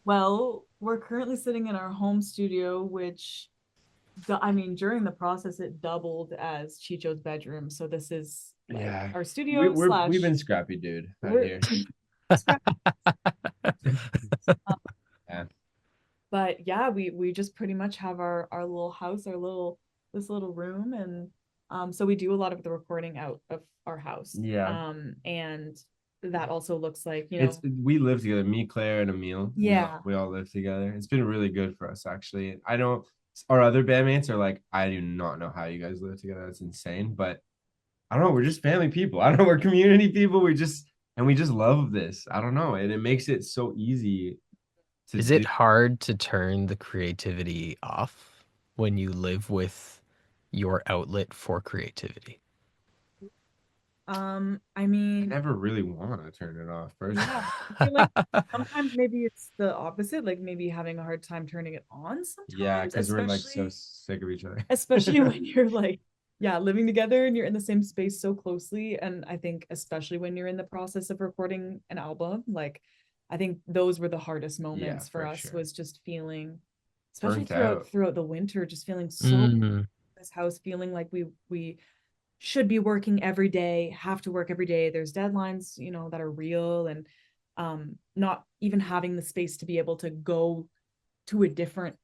Well, we're currently sitting in our home studio, which I mean, during the process, it doubled as Chicho's bedroom. So this is like Yeah, our we, studio we've slash been scrappy, dude, out we're here. Yeah, but yeah, we just pretty much have our little house, our little this little room, and so we do a lot of the recording out of our house. yeah. And that also looks like, It's we live together, me, Claire, and Emil. yeah. We all live together. It's been really good for us, actually. I know our other bandmates are like, I do not know how you guys live together. That's insane. But I don't know. We're just family people. I don't know. We're community people. We just love this. I don't know. And it makes it so easy to Is do. it hard to turn the creativity off when you live with your outlet for creativity? I I mean, never really want to turn it off personally. yeah, I feel like sometimes maybe it's the opposite, like maybe having a hard time turning it on Yeah, sometimes, because we're like so especially sick of each other. especially when you're like, yeah, living together and you're in the same space so closely. And I think especially when you're in the process of recording an album, like I think those were the hardest Yeah, moments for for us, sure. was just feeling, especially Burnt out. throughout the winter, just feeling so Mm, this house, feeling like we should be working every day, have to work every day. There's deadlines, that are real, and not even having the space to be able to go to a different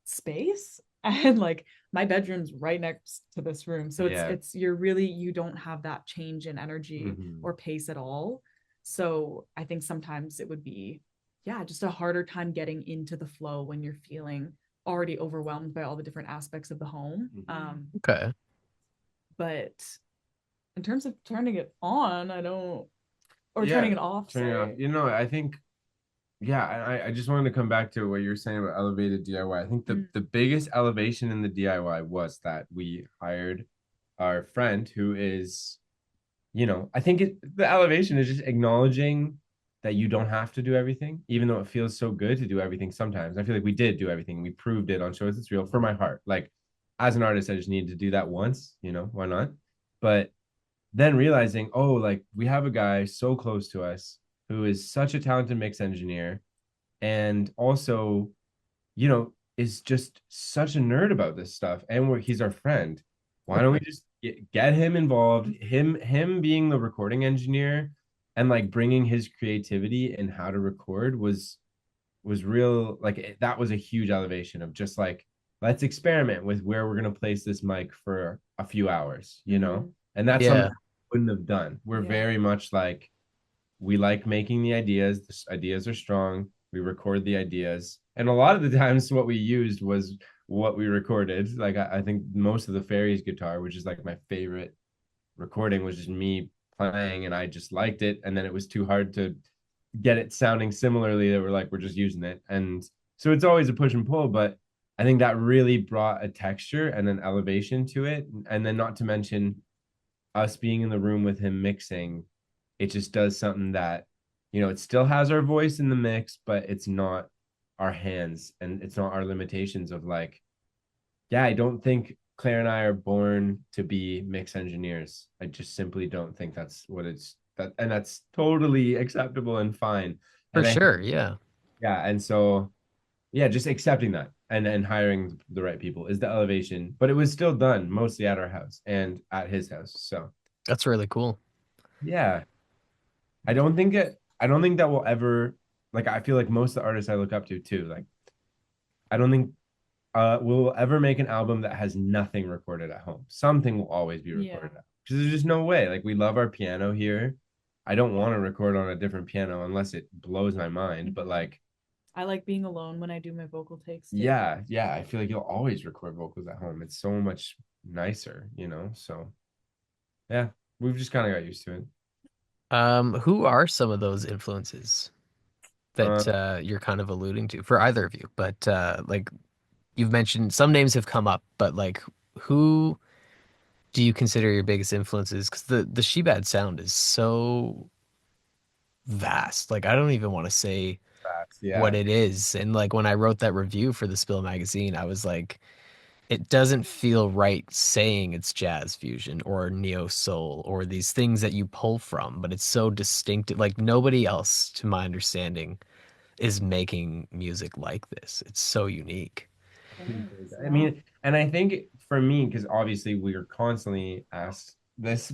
space. And like my bedroom's right next to this room, so it's Yeah. it's you're really, you don't have that change in energy Hmm. or pace at all. So I think sometimes it would be, yeah, just a harder time getting into the flow when you're feeling already overwhelmed by all the different aspects of the home. okay. But in terms of turning it on, I don't, or turning Yeah. it off, Turning it off. sorry. I think yeah, I just wanted to come back to what you were saying about elevated DIY. I think Mm, the biggest elevation in the DIY was that we hired our friend who is, I think the elevation is just acknowledging that you don't have to do everything, even though it feels so good to do everything sometimes. I feel like we did do everything. We proved it on Shows It's Real for my heart. Like as an artist, I just needed to do that once, why not? But then realizing, oh, like we have a guy so close to us who is such a talented mix engineer and also, is just such a nerd about this stuff. And he's our friend. Why don't we just get him involved? Him being the recording engineer and like bringing his creativity and how to record was real. Like that was a huge elevation of just like, let's experiment with where we're going to place this mic for a few hours. mhm. And that's something Yeah. I wouldn't have done. We're Yeah. very much like, we like making the ideas. The ideas are strong. We record the ideas. And a lot of the times what we used was what we recorded. Like I think most of the Fairies guitar, which is like my favorite recording, was just me playing and I just liked it. And then it was too hard to get it sounding similarly that we're just using it. And so it's always a push and pull, but I think that really brought a texture and an elevation to it. And then not to mention us being in the room with him mixing, it just does something that, it still has our voice in the mix, but it's not our hands and it's not our limitations of like, yeah, I don't think Claire and I are born to be mix engineers. I just simply don't think that's what it's that, and that's totally acceptable and fine. For And I, sure. Yeah. yeah, and so yeah, just accepting that and hiring the right people is the elevation, but it was still done mostly at our house and at his house. So That's really cool. yeah, I don't think that will ever, like, I feel like most of the artists I look up to too, like I don't think we'll ever make an album that has nothing recorded at home. Something will always be Yeah. recorded at, because there's just no way. Like we love our piano here. I don't want to record on a different piano unless it blows my mind. But like, I like being alone when I do my vocal takes too. yeah, yeah, I feel like you'll always record vocals at home. It's so much nicer. So yeah, we've just kind of got used to it. Who are some of those influences Uh, that you're kind of alluding to for either of you? But like you've mentioned some names have come up, but like who do you consider your biggest influences? Because the Shebad sound is so vast. Like I don't even want to say what yeah, it is. And like when I wrote that review for the Spill magazine, I was like, it doesn't feel right saying it's jazz fusion or neo soul or these things that you pull from, but it's so distinctive. Like nobody else, to my understanding, is making music like this. It's so unique. Thanks. I Yeah. mean, and I think for me, because obviously we are constantly asked this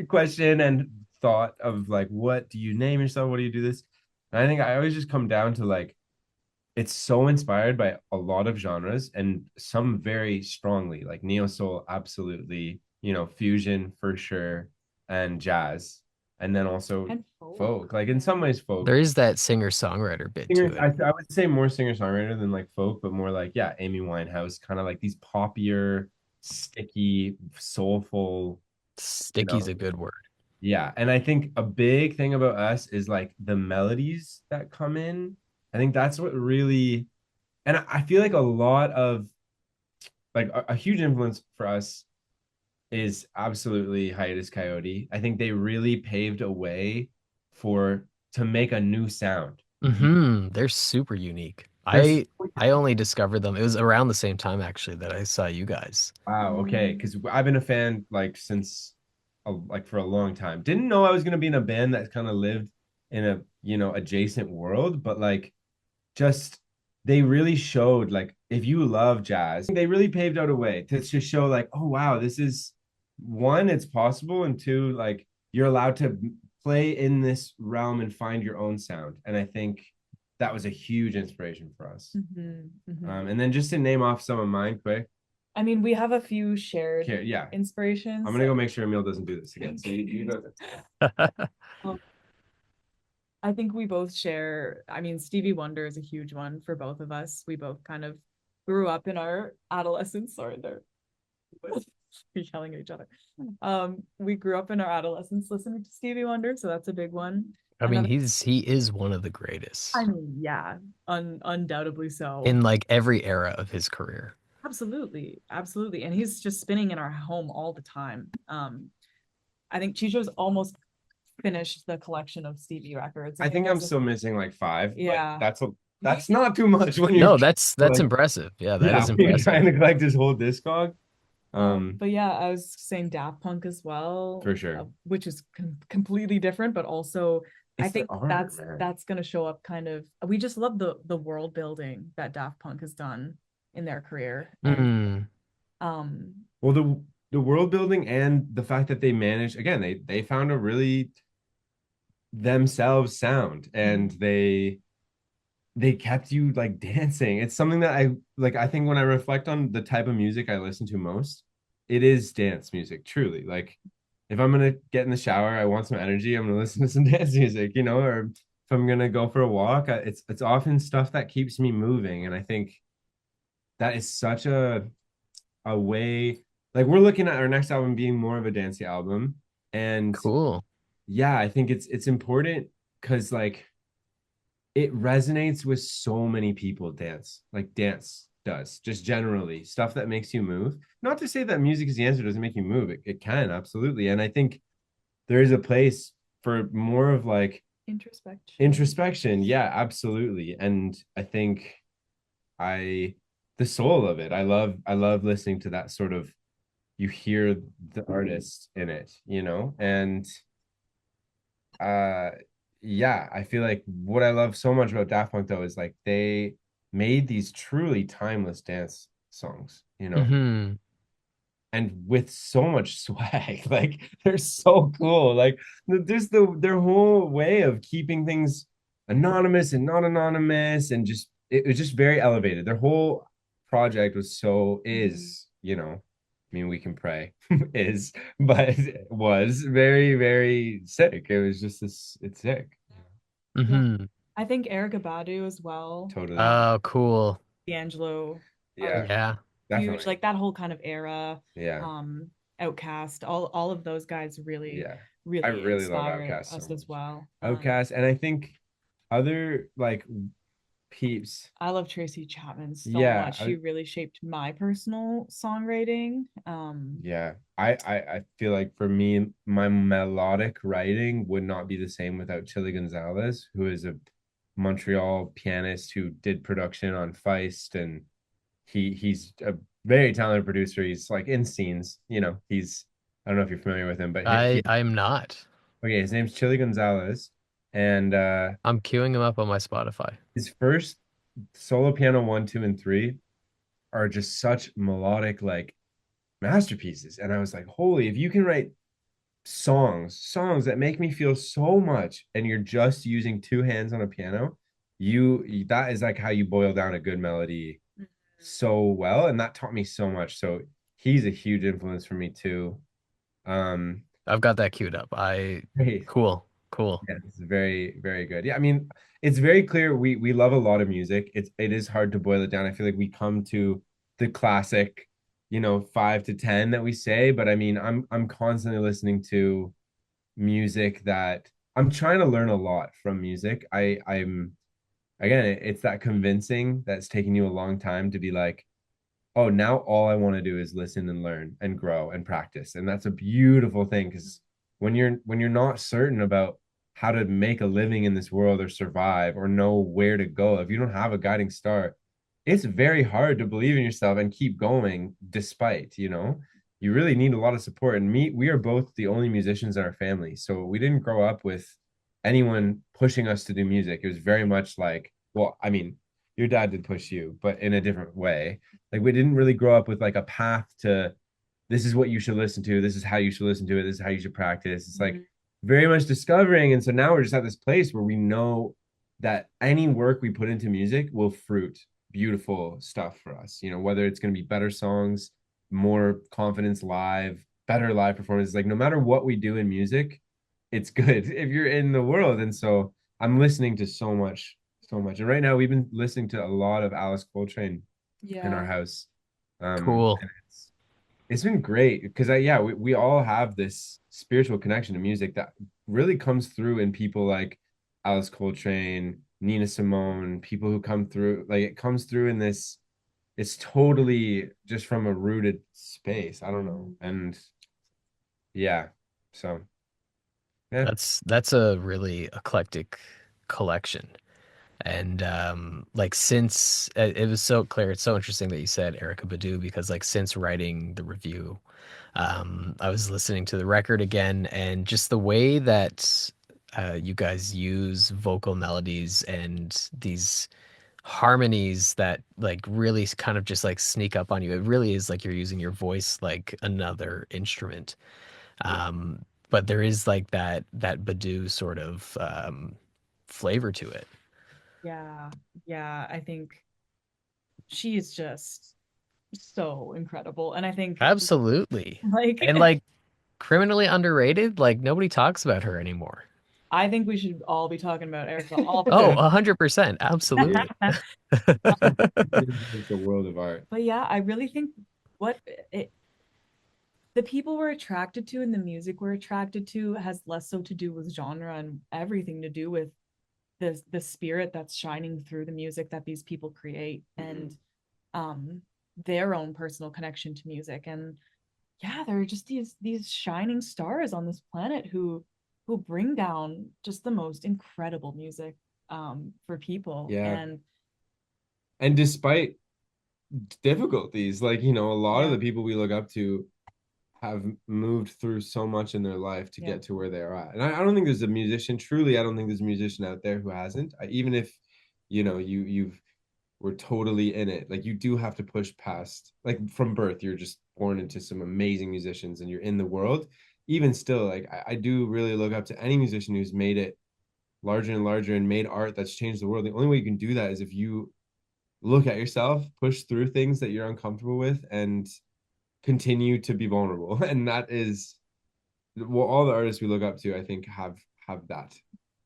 question and thought of like, what do you name yourself? What do you do this? And I think I always just come down to like, it's so inspired by a lot of genres and some very strongly, like neo soul, absolutely, fusion for sure, and jazz, and then also And folk. folk. Like in Yeah. some ways, folk. There is that singer-songwriter bit to Singers, it. I would say more singer-songwriter than like folk, but more like, yeah, Amy Winehouse, kind of like these poppier, sticky, soulful, you Sticky's know. a good word. Yeah. And I think a big thing about us is like the melodies that come in. I think that's what really, and I feel like a lot of like a huge influence for us is absolutely Hiatus Coyote. I think they really paved a way for to make a new sound. They're super unique. There's I only discovered them. It was around the same time actually that I saw you guys. Wow, okay, Mm. because I've been a fan like since like for a long time. Didn't know I was gonna be in a band that kind of lived in a adjacent world, but like just they really showed like if you love jazz, they really paved out a way to just show like, oh wow, this is one, it's possible, and two, like you're allowed to play in this realm and find your own sound. And I think that was a huge inspiration for us. And then just to name off some of mine quick. I mean, we have a few shared Okay, yeah. inspirations. I'm gonna go make sure Emil doesn't do this again. So you go. Um, I think we both share, I mean, Stevie Wonder is a huge one for both of us. We both kind of grew up in our adolescence. Sorry, they're yelling at each other. We grew up in our adolescence listening to Stevie Wonder, so that's a big one. I mean, Another, he is one of the I greatest mean, yeah, undoubtedly so. in like every era of his career. Absolutely, absolutely. And he's just spinning in our home all the time. I think Chicho's almost finished the collection of Stevie records. I And he think I'm has still missing like five. yeah. But that's not too much when you're No, that's like, impressive. Yeah, that yeah, is when you're trying impressive. to collect his whole discog. But yeah, I was saying Daft Punk as well, For sure. which is completely different, but also I It's the think art, man. that's gonna show up kind of. We just love the world building that Daft Punk has done in their career, and Mm, um, Well, the world building and the fact that they managed again, they found a really themselves sound, and they kept you like dancing. It's something that I like. I think when I reflect on the type of music I listen to most, it is dance music, truly. Like if I'm gonna get in the shower, I want some energy, I'm gonna listen to some dance music, or if I'm gonna go for a walk, it's often stuff that keeps me moving. And I think that is such a way, like we're looking at our next album being more of a dancey album. And cool. yeah, I think it's important because like it resonates with so many people. Dance does just generally stuff that makes you move. Not to say that music is the answer, doesn't make you move. It can absolutely. And I think there is a place for more of like introspection. Yeah, absolutely. And I think I the soul of it, I love listening to that sort of, you hear the artist in it, and uh yeah, I feel like what I love so much about Daft Punk though is like they made these truly timeless dance songs, Hmm. and with so much swag. Like they're so cool. Like there's their whole way of keeping things anonymous and not anonymous, and just it was just very elevated. Their whole project I mean, we can pray is, but it was very, very sick. It was just it's sick. yeah, Hmm. I think Erica Badu as well. Totally. Oh, cool. D'Angelo Yeah, are Yeah. huge, definitely. like that whole kind of era. Yeah, Outcast, all of those guys really, yeah. I really really love inspire Outkast so us as much. well. Outkast, and I think other like peeps. I love Tracy Chapman so Yeah, much. She really shaped my personal songwriting. yeah. I feel like for me, my melodic writing would not be the same without Chili Gonzalez, who is a Montreal pianist who did production on Feist, and he's a very talented producer. He's like in scenes, he's, I don't know if you're familiar with him, but I'm not. okay, his name's Chili Gonzalez. And I'm queuing him up on my Spotify. his first solo piano one, two, and three are just such melodic, like masterpieces. And I was like, holy, if you can write songs that make me feel so much, and you're just using two hands on a piano, that is like how you boil down a good melody so well. And that taught me so much. So he's a huge influence for me too. Um, I've got that queued up. hey, Cool, cool. yeah, it's very, very good. Yeah, I mean, it's very clear we love a lot of music. It is hard to boil it down. I feel like we come to the classic, 5 to 10 that we say, but I mean, I'm constantly listening to music that I'm trying to learn a lot from music. I'm again, it's that convincing that's taking you a long time to be like, oh, now all I want to do is listen and learn and grow and practice. And that's a beautiful thing, because when you're not certain about how to make a living in this world or survive or know where to go, if you don't have a guiding star, it's very hard to believe in yourself and keep going despite, you really need a lot of support. And we are both the only musicians in our family. So we didn't grow up with anyone pushing us to do music. It was very much like, well, I mean, your dad did push you, but in a different way. Like we didn't really grow up with like a path to, this is what you should listen to, this is how you should listen to it, this is how you should practice. It's like very much discovering. And so now we're just at this place where we know that any work we put into music will fruit beautiful stuff for us, whether it's going to be better songs, more confidence live, better live performances. Like no matter what we do in music, it's good if you're in the world. And so I'm listening to so much, so much. And right now we've been listening to a lot of Alice Coltrane in our Yeah. house. Cool. And it's been great because we all have this spiritual connection to music that really comes through in people like Alice Coltrane, Nina Simone, people who come through, like it comes through in this, it's totally just from a rooted space. I don't know. And yeah, so yeah. That's a really eclectic collection. And like since it was so clear, it's so interesting that you said Erica Badu because like since writing the review, I was listening to the record again, and just the way that you guys use vocal melodies and these harmonies that like really kind of just like sneak up on you. It really is like you're using your voice like another instrument. Yeah. But there is like that Badu sort of flavor to it. Yeah. Yeah. I think she is just so incredible. And I think Absolutely. like And like criminally underrated, like nobody talks about her anymore. I think we should all be talking about Erica all the Oh, time. 100%. Absolutely. It's a world of art. But yeah, I really think what it the people we're attracted to and the music we're attracted to has less so to do with genre and everything to do with the spirit that's shining through the music that these people create and um their own personal connection to music. And yeah, there are just these shining stars on this planet who bring down just the most incredible music for people. Yeah. And And despite difficulties, like, a lot of yeah, the people we look up to have moved through so much in their life to yeah, get to where they are at. And I don't think there's a musician, truly, I don't think there's a musician out there who hasn't. Even if, you've were totally in it. Like you do have to push past, like from birth, you're just born into some amazing musicians and you're in the world. Even still, like I do really look up to any musician who's made it larger and larger and made art that's changed the world. The only way you can do that is if you look at yourself, push through things that you're uncomfortable with, and continue to be vulnerable. And that is well, all the artists we look up to, I think, have that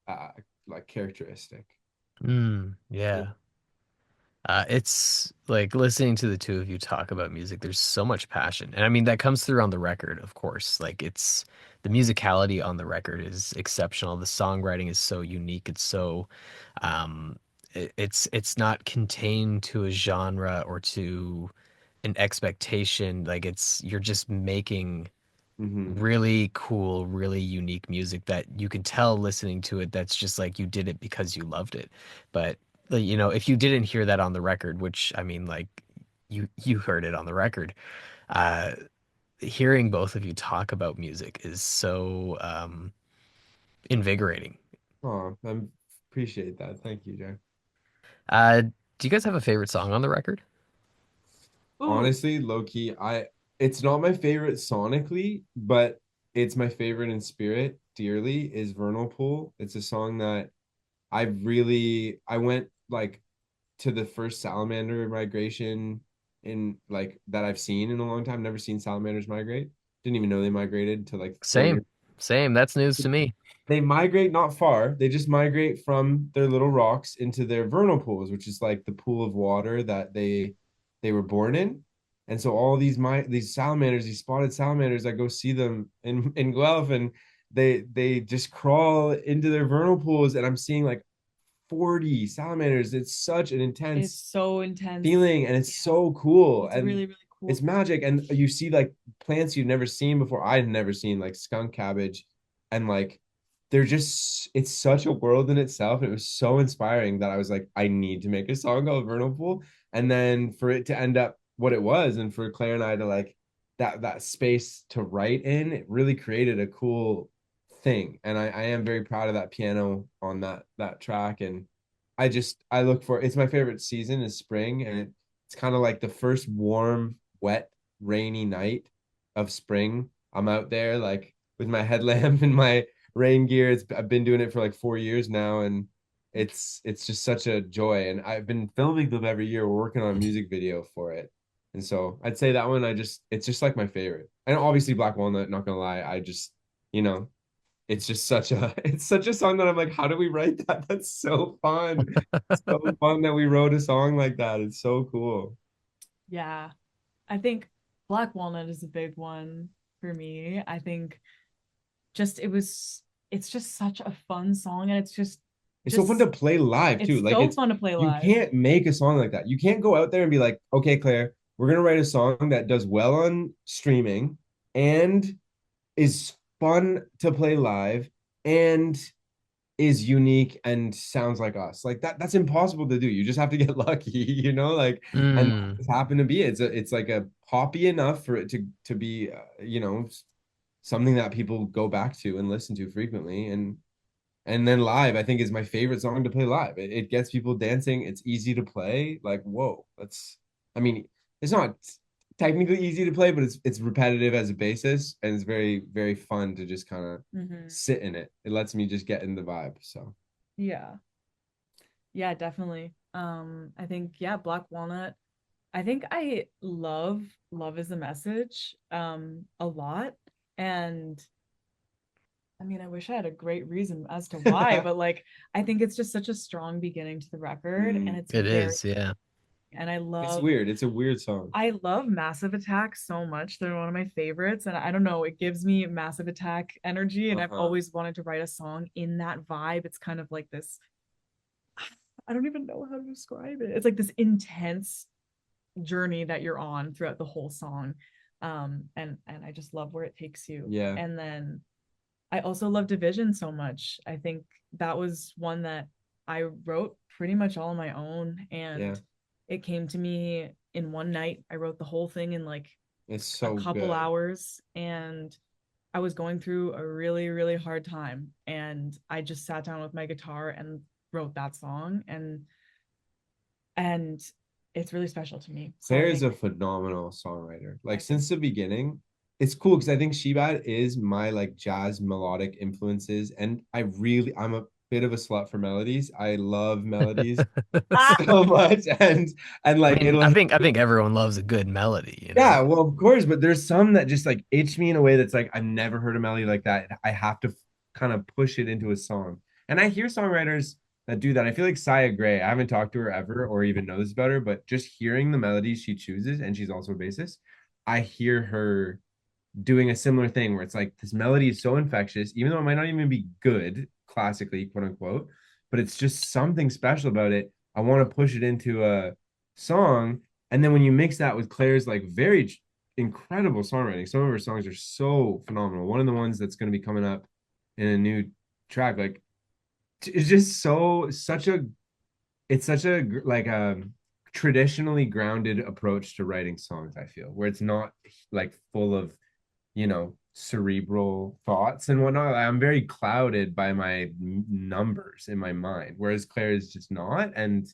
uh like characteristic. Yeah. Yeah. It's like listening to the two of you talk about music, there's so much passion. And I mean, that comes through on the record, of course. Like, it's the musicality on the record is exceptional. The songwriting is so unique. It's so, it's not contained to a genre or to an expectation. Like, you're just making Mm-hmm. really cool, really unique music that you can tell listening to it that's just like you did it because you loved it. But like, if you didn't hear that on the record, which I mean, like You heard it on the record. Uh, Hearing both of you talk about music is so invigorating. Oh, I appreciate that. Thank you, Jack. Uh, do you guys have a favorite song on the record? Ooh, Honestly, low key, it's not my favorite sonically, but it's my favorite in spirit dearly is Vernal Pool. It's a song that I went like to the first salamander migration in like that I've seen in a long time. Never seen salamanders migrate. Didn't even know they migrated to like 4 Same, years. same. That's news to me. They migrate not far. They just migrate from their little rocks into their vernal pools, which is like the pool of water that they were born in. And so all these salamanders, these spotted salamanders, I go see them in Guelph, and they just crawl into their vernal pools, and I'm seeing like 40 salamanders. It's such an it's intense so intense. feeling, and it's Yeah, so cool, it's and really, really it's cool. magic. And you see like plants you've never seen before. I'd never seen like skunk cabbage, and like they're just it's such a world in itself. It was so inspiring that I was like, I need to make a song called Vernal Pool. And then for it to end up what it was, and for Claire and I to like that space to write in, it really created a cool thing. And I am very proud of that piano on that track. And I look for it's my favorite season is spring, and it's kind of like the first warm, wet, rainy night of spring. I'm out there like with my headlamp and my rain gear. I've been doing it for like 4 years now, and it's just such a joy. And I've been filming them every year. We're working on a music video for it. And so I'd say that one it's just like my favorite. And obviously Black Walnut, not gonna lie, I just, you know, it's just such a it's such a song that I'm like, how do we write that? That's so fun. So fun that we wrote a song like that. It's so cool. Yeah. I think Black Walnut is a big one for me. I think just it's just such a fun song, and it's It's so fun to just play live too. it's Like so fun to play you live. can't make a song like that. You can't go out there and be like, okay, Claire, we're gonna write a song that does well on streaming and is fun to play live and is unique and sounds like us. Like that's impossible to do. You just have to get lucky, like and Mm. it's happened to be it's like a poppy enough for it to be something that people go back to and listen to frequently. And then live, I think, is my favorite song to play live. It gets people dancing. It's easy to play. Like, whoa, I mean, it's not technically easy to play, but it's repetitive as a basis, and it's very, very fun to just kind of Hmm. sit in it. It lets me just get in the vibe. So, Yeah. Yeah, definitely. I think, yeah, Black Walnut. I think I love Love is a Message a lot. And I mean, I wish I had a great reason as to why, but like I think it's just such a strong beginning to the record, and it's It very, is, yeah. and it's weird. It's a weird song. I love Massive Attack so much. They're one of my favorites, and I don't know, it gives me Massive Attack energy, and I've Uh-huh. always wanted to write a song in that vibe. It's kind of like this, I don't even know how to describe it. It's like this intense journey that you're on throughout the whole song. And I just love where it takes you. Yeah. And then I also love Division so much. I think that was one that I wrote pretty much all on my own, Yeah. and it came to me in one night. I wrote the whole thing in like It's a so couple good. hours, and I was going through a really, really hard time, and I just sat down with my guitar and wrote that song, and it's really special to me. So I Claire is think a phenomenal songwriter. Like I think since the beginning, it's cool because I think Shebad is my like jazz melodic influences, and I'm a bit of a slut for melodies. I love melodies so much, and I like mean, it'll I think everyone loves a good melody, you know? yeah, well, of course, but there's some that just like itch me in a way that's like I've never heard a melody like that. I have to kind of push it into a song. And I hear songwriters that do that. I feel like Saya Gray, I haven't talked to her ever or even knows about her, but just hearing the melodies she chooses, and she's also a bassist, I hear her doing a similar thing where it's like this melody is so infectious, even though it might not even be good classically, quote unquote, but it's just something special about it. I want to push it into a song. And then when you mix that with Claire's like very incredible songwriting, some of her songs are so phenomenal. One of the ones that's going to be coming up in a new track, like it's just so such a it's such a like traditionally grounded approach to writing songs, I feel, where it's not like full of, cerebral thoughts and whatnot. I'm very clouded by my numbers in my mind, whereas Claire is just not. And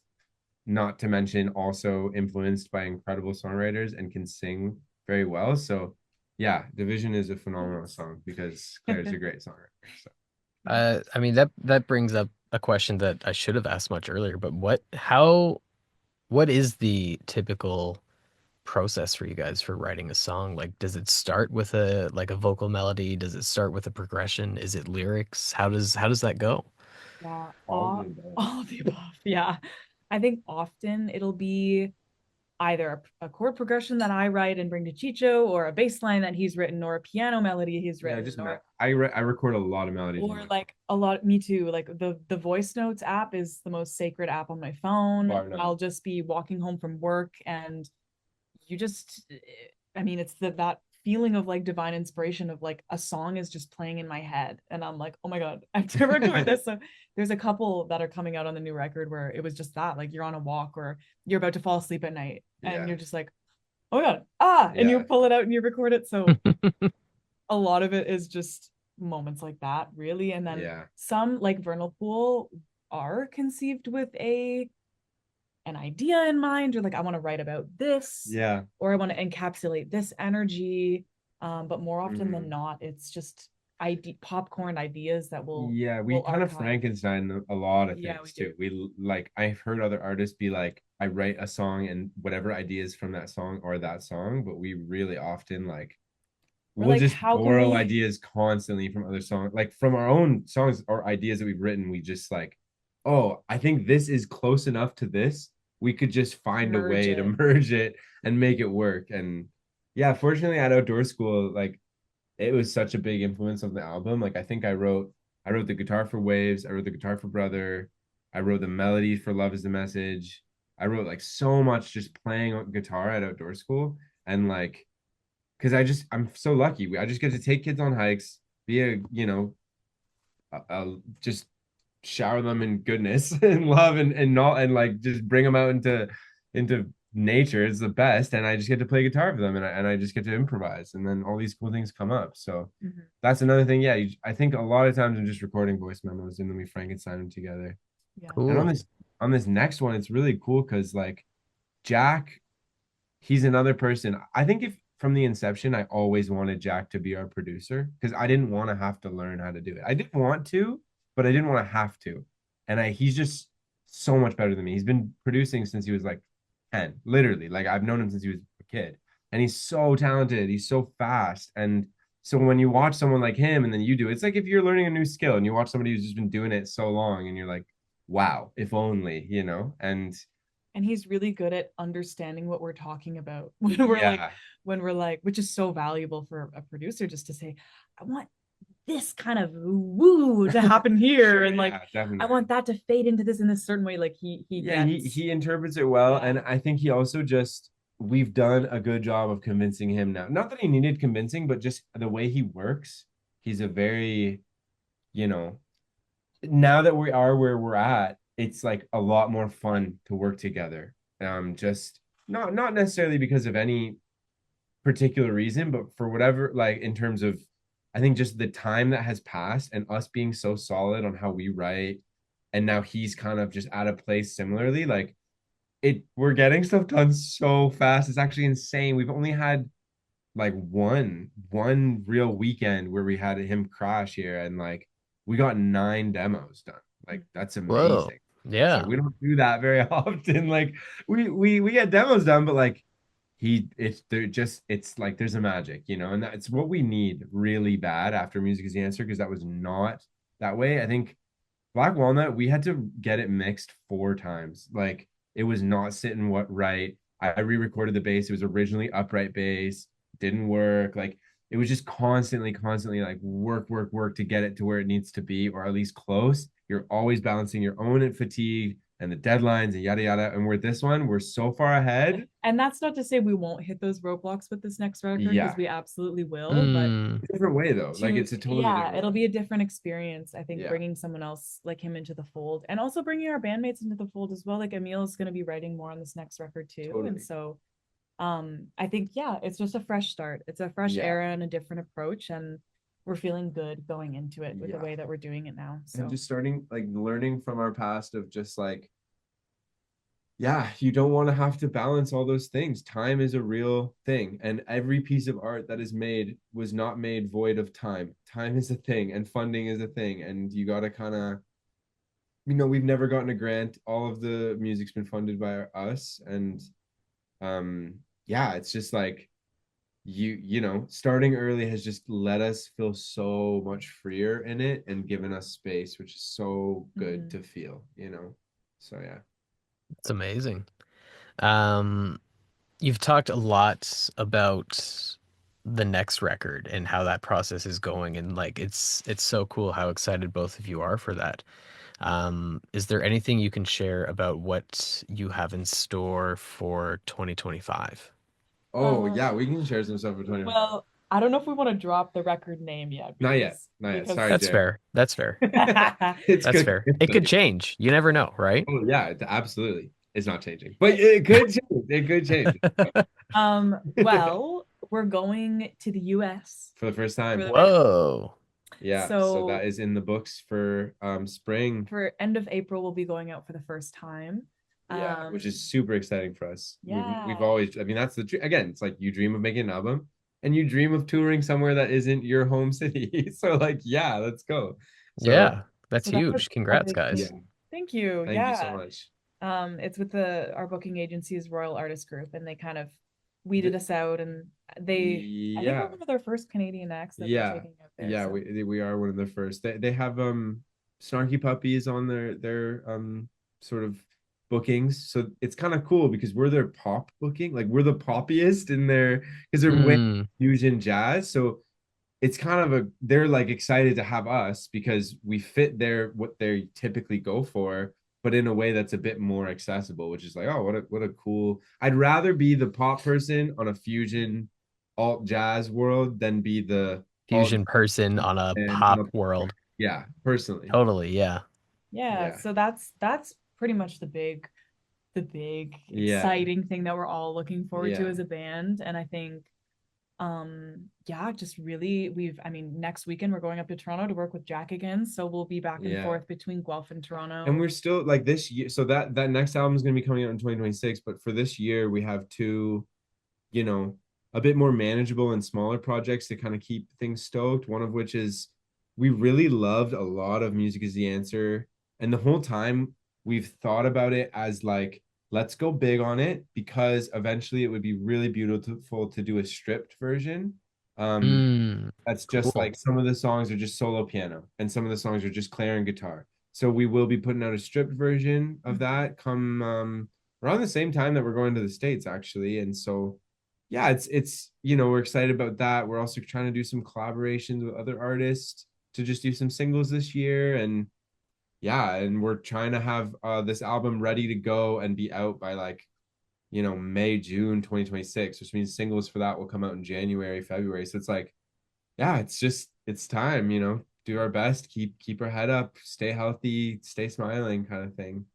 not to mention also influenced by incredible songwriters and can sing very well. So yeah, Division is a phenomenal song because Claire's a great songwriter. So I mean that brings up a question that I should have asked much earlier, but what is the typical process for you guys for writing a song? Like, does it start with a vocal melody? Does it start with a progression? Is it lyrics? How does that go? Yeah, all of the above. all of the above. Yeah. I think often it'll be either a chord progression that I write and bring to Chicho, or a bass line that he's written, or a piano melody he's Yeah, written, I record a lot of melodies on or my like a lot, me too. Like the voice notes app is the most sacred app on my phone. bar none. I'll just be walking home from work and you just, I mean, it's that feeling of like divine inspiration of like a song is just playing in my head and I'm like, oh my god, I have to record this. So there's a couple that are coming out on the new record where it was just that, like, you're on a walk or you're about to fall asleep at night and Yeah. you're just like, oh my god, ah, and you Yeah. pull it out and you record it. So a lot of it is just moments like that, really. And then Yeah. some, like Vernal Pool, are conceived with an idea in mind, or like, I want to write about this, Yeah. or I want to encapsulate this energy. But more often than Mhm. not, it's just popcorn ideas that Yeah, we will kind of archive. Frankenstein a lot of Yeah, we things do. too. Like I've heard other artists be like, I write a song and whatever ideas from that song are that song, but we really often like We're we'll like, just how can borrow we ideas constantly from other songs, like from our own songs or ideas that we've written. We just like, oh, I think this is close enough to this. We could just find a merge way to it? merge it and make it work. And yeah, fortunately at outdoor school, like it was such a big influence of the album. Like I wrote the guitar for Waves, I wrote the guitar for Brother, I wrote the melody for Love is the Message. I wrote like so much just playing on guitar at outdoor school. And like because I'm so lucky. I just get to take kids on hikes, be just shower them in goodness and love and not and like just bring them out into nature. It's the best, and I just get to play guitar for them, and I just get to improvise, and then all these cool things come up. So Mhm. that's another thing. Yeah, I think a lot of times I'm just recording voice memos and then we Frankenstein them together. Yeah. And Cool. on this next one, it's really cool because like Jack he's another person. I think if from the inception, I always wanted Jack to be our producer because I didn't want to have to learn how to do it. I didn't want to, but I didn't want to have to. And he's just so much better than me. He's been producing since he was like 10, literally. Like I've known him since he was a kid. And he's so talented. He's so fast. And so when you watch someone like him and then you do, it's like if you're learning a new skill and you watch somebody who's just been doing it so long and you're like, wow, if only. And he's really good at understanding what we're talking about Yeah, when we're like, which is so valuable for a producer, just to say, I want this kind of woo to happen here, sure, and like, yeah, I definitely. want that to fade into this in this certain way. Like he Yeah, he gets. he interprets it well, Yeah. and I think he also just we've done a good job of convincing him now. Not that he needed convincing, but just the way he works. He's a very, you know, now that we are where we're at, it's like a lot more fun to work together. Just not necessarily because of any particular reason, but for whatever, like in terms of, I think just the time that has passed and us being so solid on how we write, and now he's kind of just at a place similarly, like we're getting stuff done so fast. It's actually insane. We've only had like one real weekend where we had him crash here, and like we got 9 demos done. Like that's Whoa. amazing. So Yeah. we don't do that very often. Like we get demos done, but like it's like there's a magic, and that's what we need really bad after Music is the Answer, because that was not that way. I think Black Walnut, we had to get it mixed 4 times. Like it was not sitting what right. I re-recorded the bass. It was originally upright bass, didn't work. Like it was just constantly like work to get it to where it needs to be, or at least close. You're always balancing your own fatigue, and the deadlines and yada yada. And with this one, we're so far ahead. And that's not to say we won't hit those roadblocks with this next record, Yeah. because we absolutely will. But Mm, Different way though. Like it's a totally different it'll way. be a different experience, I think, Yeah. bringing someone else like him into the fold, and also bringing our bandmates into the fold as well. Like Emil is going to be writing more on this next record too. Totally. And so I think, yeah, it's just a fresh start. It's a fresh Yeah. era and a different approach, and we're feeling good going into it with the Yeah. way that we're doing it now. So And just starting like learning from our past of just like, yeah, you don't want to have to balance all those things. Time is a real thing, and every piece of art that is made was not made void of time. Time is a thing, and funding is a thing, and you got to kind of, we've never gotten a grant. All of the music's been funded by us, and yeah, it's just like starting early has just let us feel so much freer in it and given us space, which is so good to feel, So yeah. it's amazing. You've talked a lot about the next record and how that process is going, and like it's so cool how excited both of you are for that. Is there anything you can share about what you have in store for 2025? Oh yeah, we can share some stuff for 20. well, I don't know if we want to drop the record name yet. Not yet. Not yet. Sorry, That's Jay. fair. That's fair. It's That's good. fair. It could change. You never know, right? Oh yeah, absolutely. It's not changing, but it could change. It could change Well, we're going to the US for the first time. Whoa. Yeah, so that is in the books for spring. For end of April, we'll be going out for the first time. Yeah, which is super exciting for us. Yeah. We've always, that's again, it's like you dream of making an album and you dream of touring somewhere that isn't your home city. So like, yeah, let's go. So, yeah, that's huge. Congrats, guys. Yeah. Thank you. Thank you so much. It's with our booking agency is Royal Artist Group, and they kind of weeded us out, and I think we're one of their first Canadian acts that they're taking out there. Yeah, so. we are one of the first. They have Snarky Puppies on their sort of bookings, so it's kind of cool because we're their pop booking, like we're the poppiest in their, because they're way fusion jazz, so it's kind of they're like excited to have us because we fit what they typically go for, but in a way that's a bit more accessible, which is like, oh, what a cool. I'd rather be the pop person on a fusion alt jazz world than be the fusion person on a pop world. Yeah, personally. Totally, yeah. So that's pretty much the big exciting thing that we're all looking forward to as a band. And I think just really next weekend we're going up to Toronto to work with Jack again, so we'll be back and forth between Guelph and Toronto, and we're still like this year, so that next album is going to be coming out in 2026, but for this year we have two a bit more manageable and smaller projects to kind of keep things stoked, one of which is we really loved a lot of Music Is the Answer, and the whole time we've thought about it as like, let's go big on it because eventually it would be really beautiful to do a stripped version. That's just cool. Like some of the songs are just solo piano and some of the songs are just Claire and guitar. So we will be putting out a stripped version of that come around the same time that we're going to the States, actually. And so, yeah, it's we're excited about that. We're also trying to do some collaborations with other artists to just do some singles this year. And yeah, and we're trying to have this album ready to go and be out by like, May, June 2026, which means singles for that will come out in January, February. So it's like, yeah, it's time, do our best, keep our head up, stay healthy, stay smiling kind of thing.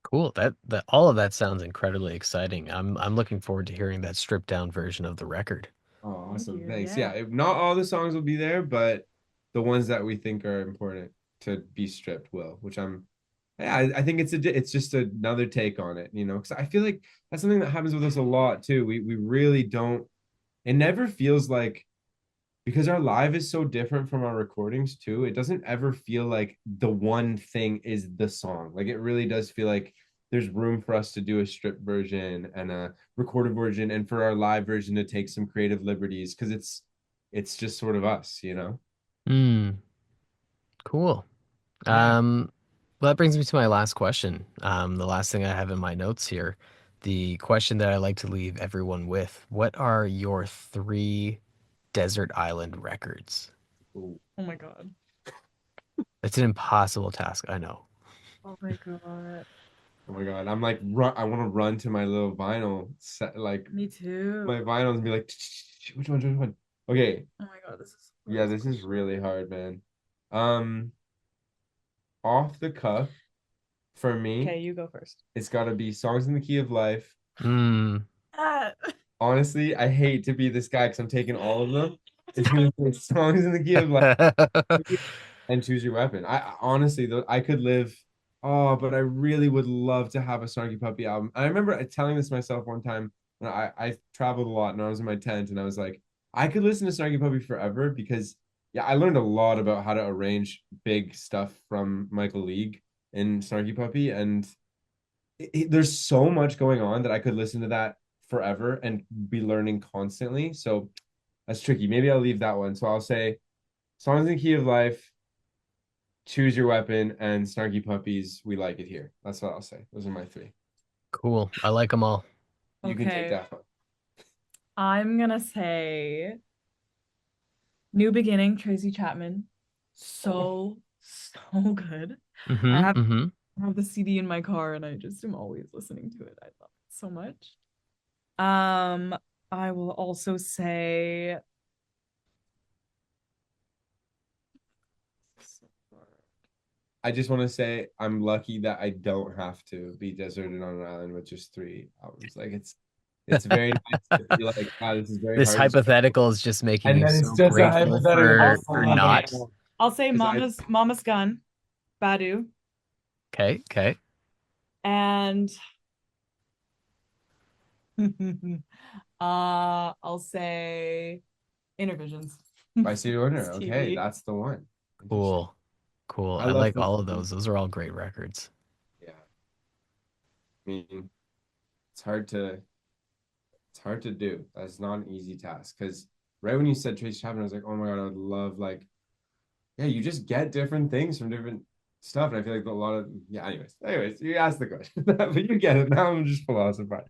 Cool. That all of that sounds incredibly exciting. I'm looking forward to hearing that stripped down version of the record. Oh, awesome. Thanks. Yeah, not all the songs will be there, but the ones that we think are important to be stripped will, which I think it's just another take on it, because I feel like that's something that happens with us a lot too. We really don't, it never feels like, because our live is so different from our recordings too, it doesn't ever feel like the one thing is the song. Like it really does feel like there's room for us to do a stripped version and a recorded version, and for our live version to take some creative liberties, because it's just sort of us, Cool. Well, that brings me to my last question. The last thing I have in my notes here, the question that I like to leave everyone with: what are your 3 desert island records? Oh my god. It's an impossible task, I know. Oh my god. Oh my God. I'm like, I want to run to my little vinyl set, like Me too. my vinyls and be like, which one, which one? Okay. Oh my God, this is the Yeah, hardest this is question. really hard, man. Um, Off the cuff for me, Okay, you go first. it's got to be Songs in the Key of Life. Hmm. Ah. Honestly, I hate to be this guy because I'm taking all of them. It's gonna be Songs in the Key of Life and Choose Your Weapon. I honestly, though, I could live. Oh, but I really would love to have a Snarky Puppy album. I remember telling this myself one time when I traveled a lot and I was in my tent and I was like, I could listen to Snarky Puppy forever because yeah, I learned a lot about how to arrange big stuff from Michael League in Snarky Puppy, and there's so much going on that I could listen to that forever and be learning constantly. So that's tricky. Maybe I'll leave that one. So I'll say Songs in the Key of Life, Choose Your Weapon, and Snarky Puppies, We Like It Here. That's what I'll say. Those are my three. Cool. I like them all. You can take Okay, that one. I'm gonna say New Beginning, Tracy Chapman. So good. I Mm-hmm. have Mm-hmm. I have the CD in my car and I just am always listening to it. I love it so much. Um, I will also say I just want to say I'm lucky that I don't have to be deserted on an island with just three albums. Like it's very nice to feel like wow, this is very This hard to hypothetical is just making and you then it's so just a grateful hypothetical. I'll for not. I'll say Because I Mama's Gun, Badu, Okay. Okay. and I'll say Intervisions. by Stevie Wonder. Okay, Stevie. that's the one. Interesting. Cool. Cool. I I love like the all of those. Those are all great records. yeah. I mean, it's hard to it's hard to do. That's not an easy task because right when you said Trace Chapman, I was like, oh my God, I would love like yeah, you just get different things from different stuff. And I feel like a lot of yeah, anyways, you asked the question, but you get it. Now I'm just philosophizing.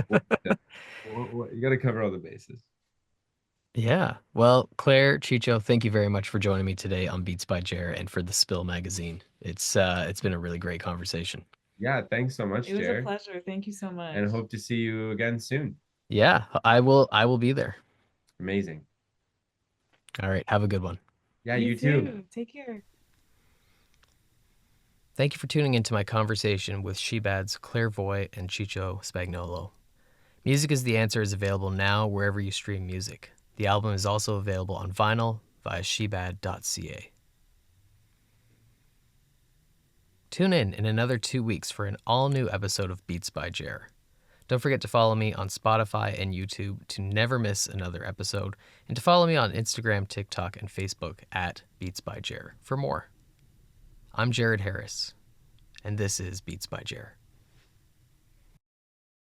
You got to cover all the bases. Yeah. Well, Claire, Chicho, thank you very much for joining me today on Beats by Jer and for the Spill magazine. It's been a really great conversation. Yeah, thanks so much, It was a Jared, pleasure. Thank you so much. and hope to see you again soon. Yeah, I will be there. Amazing. All right. Have a good one. Yeah, You you too. too. Take care. Thank you for tuning into my conversation with Shebad's Claire Voy and Ciccio Spagnolo. Music is the Answer is available now wherever you stream music. The album is also available on vinyl via shebad.ca. Tune in another 2 weeks for an all-new episode of Beats by Jer. Don't forget to follow me on Spotify and YouTube to never miss another episode, and to follow me on Instagram, TikTok, and Facebook at Beats by Jer for more. I'm Jared Harris, and this is Beats by Jer.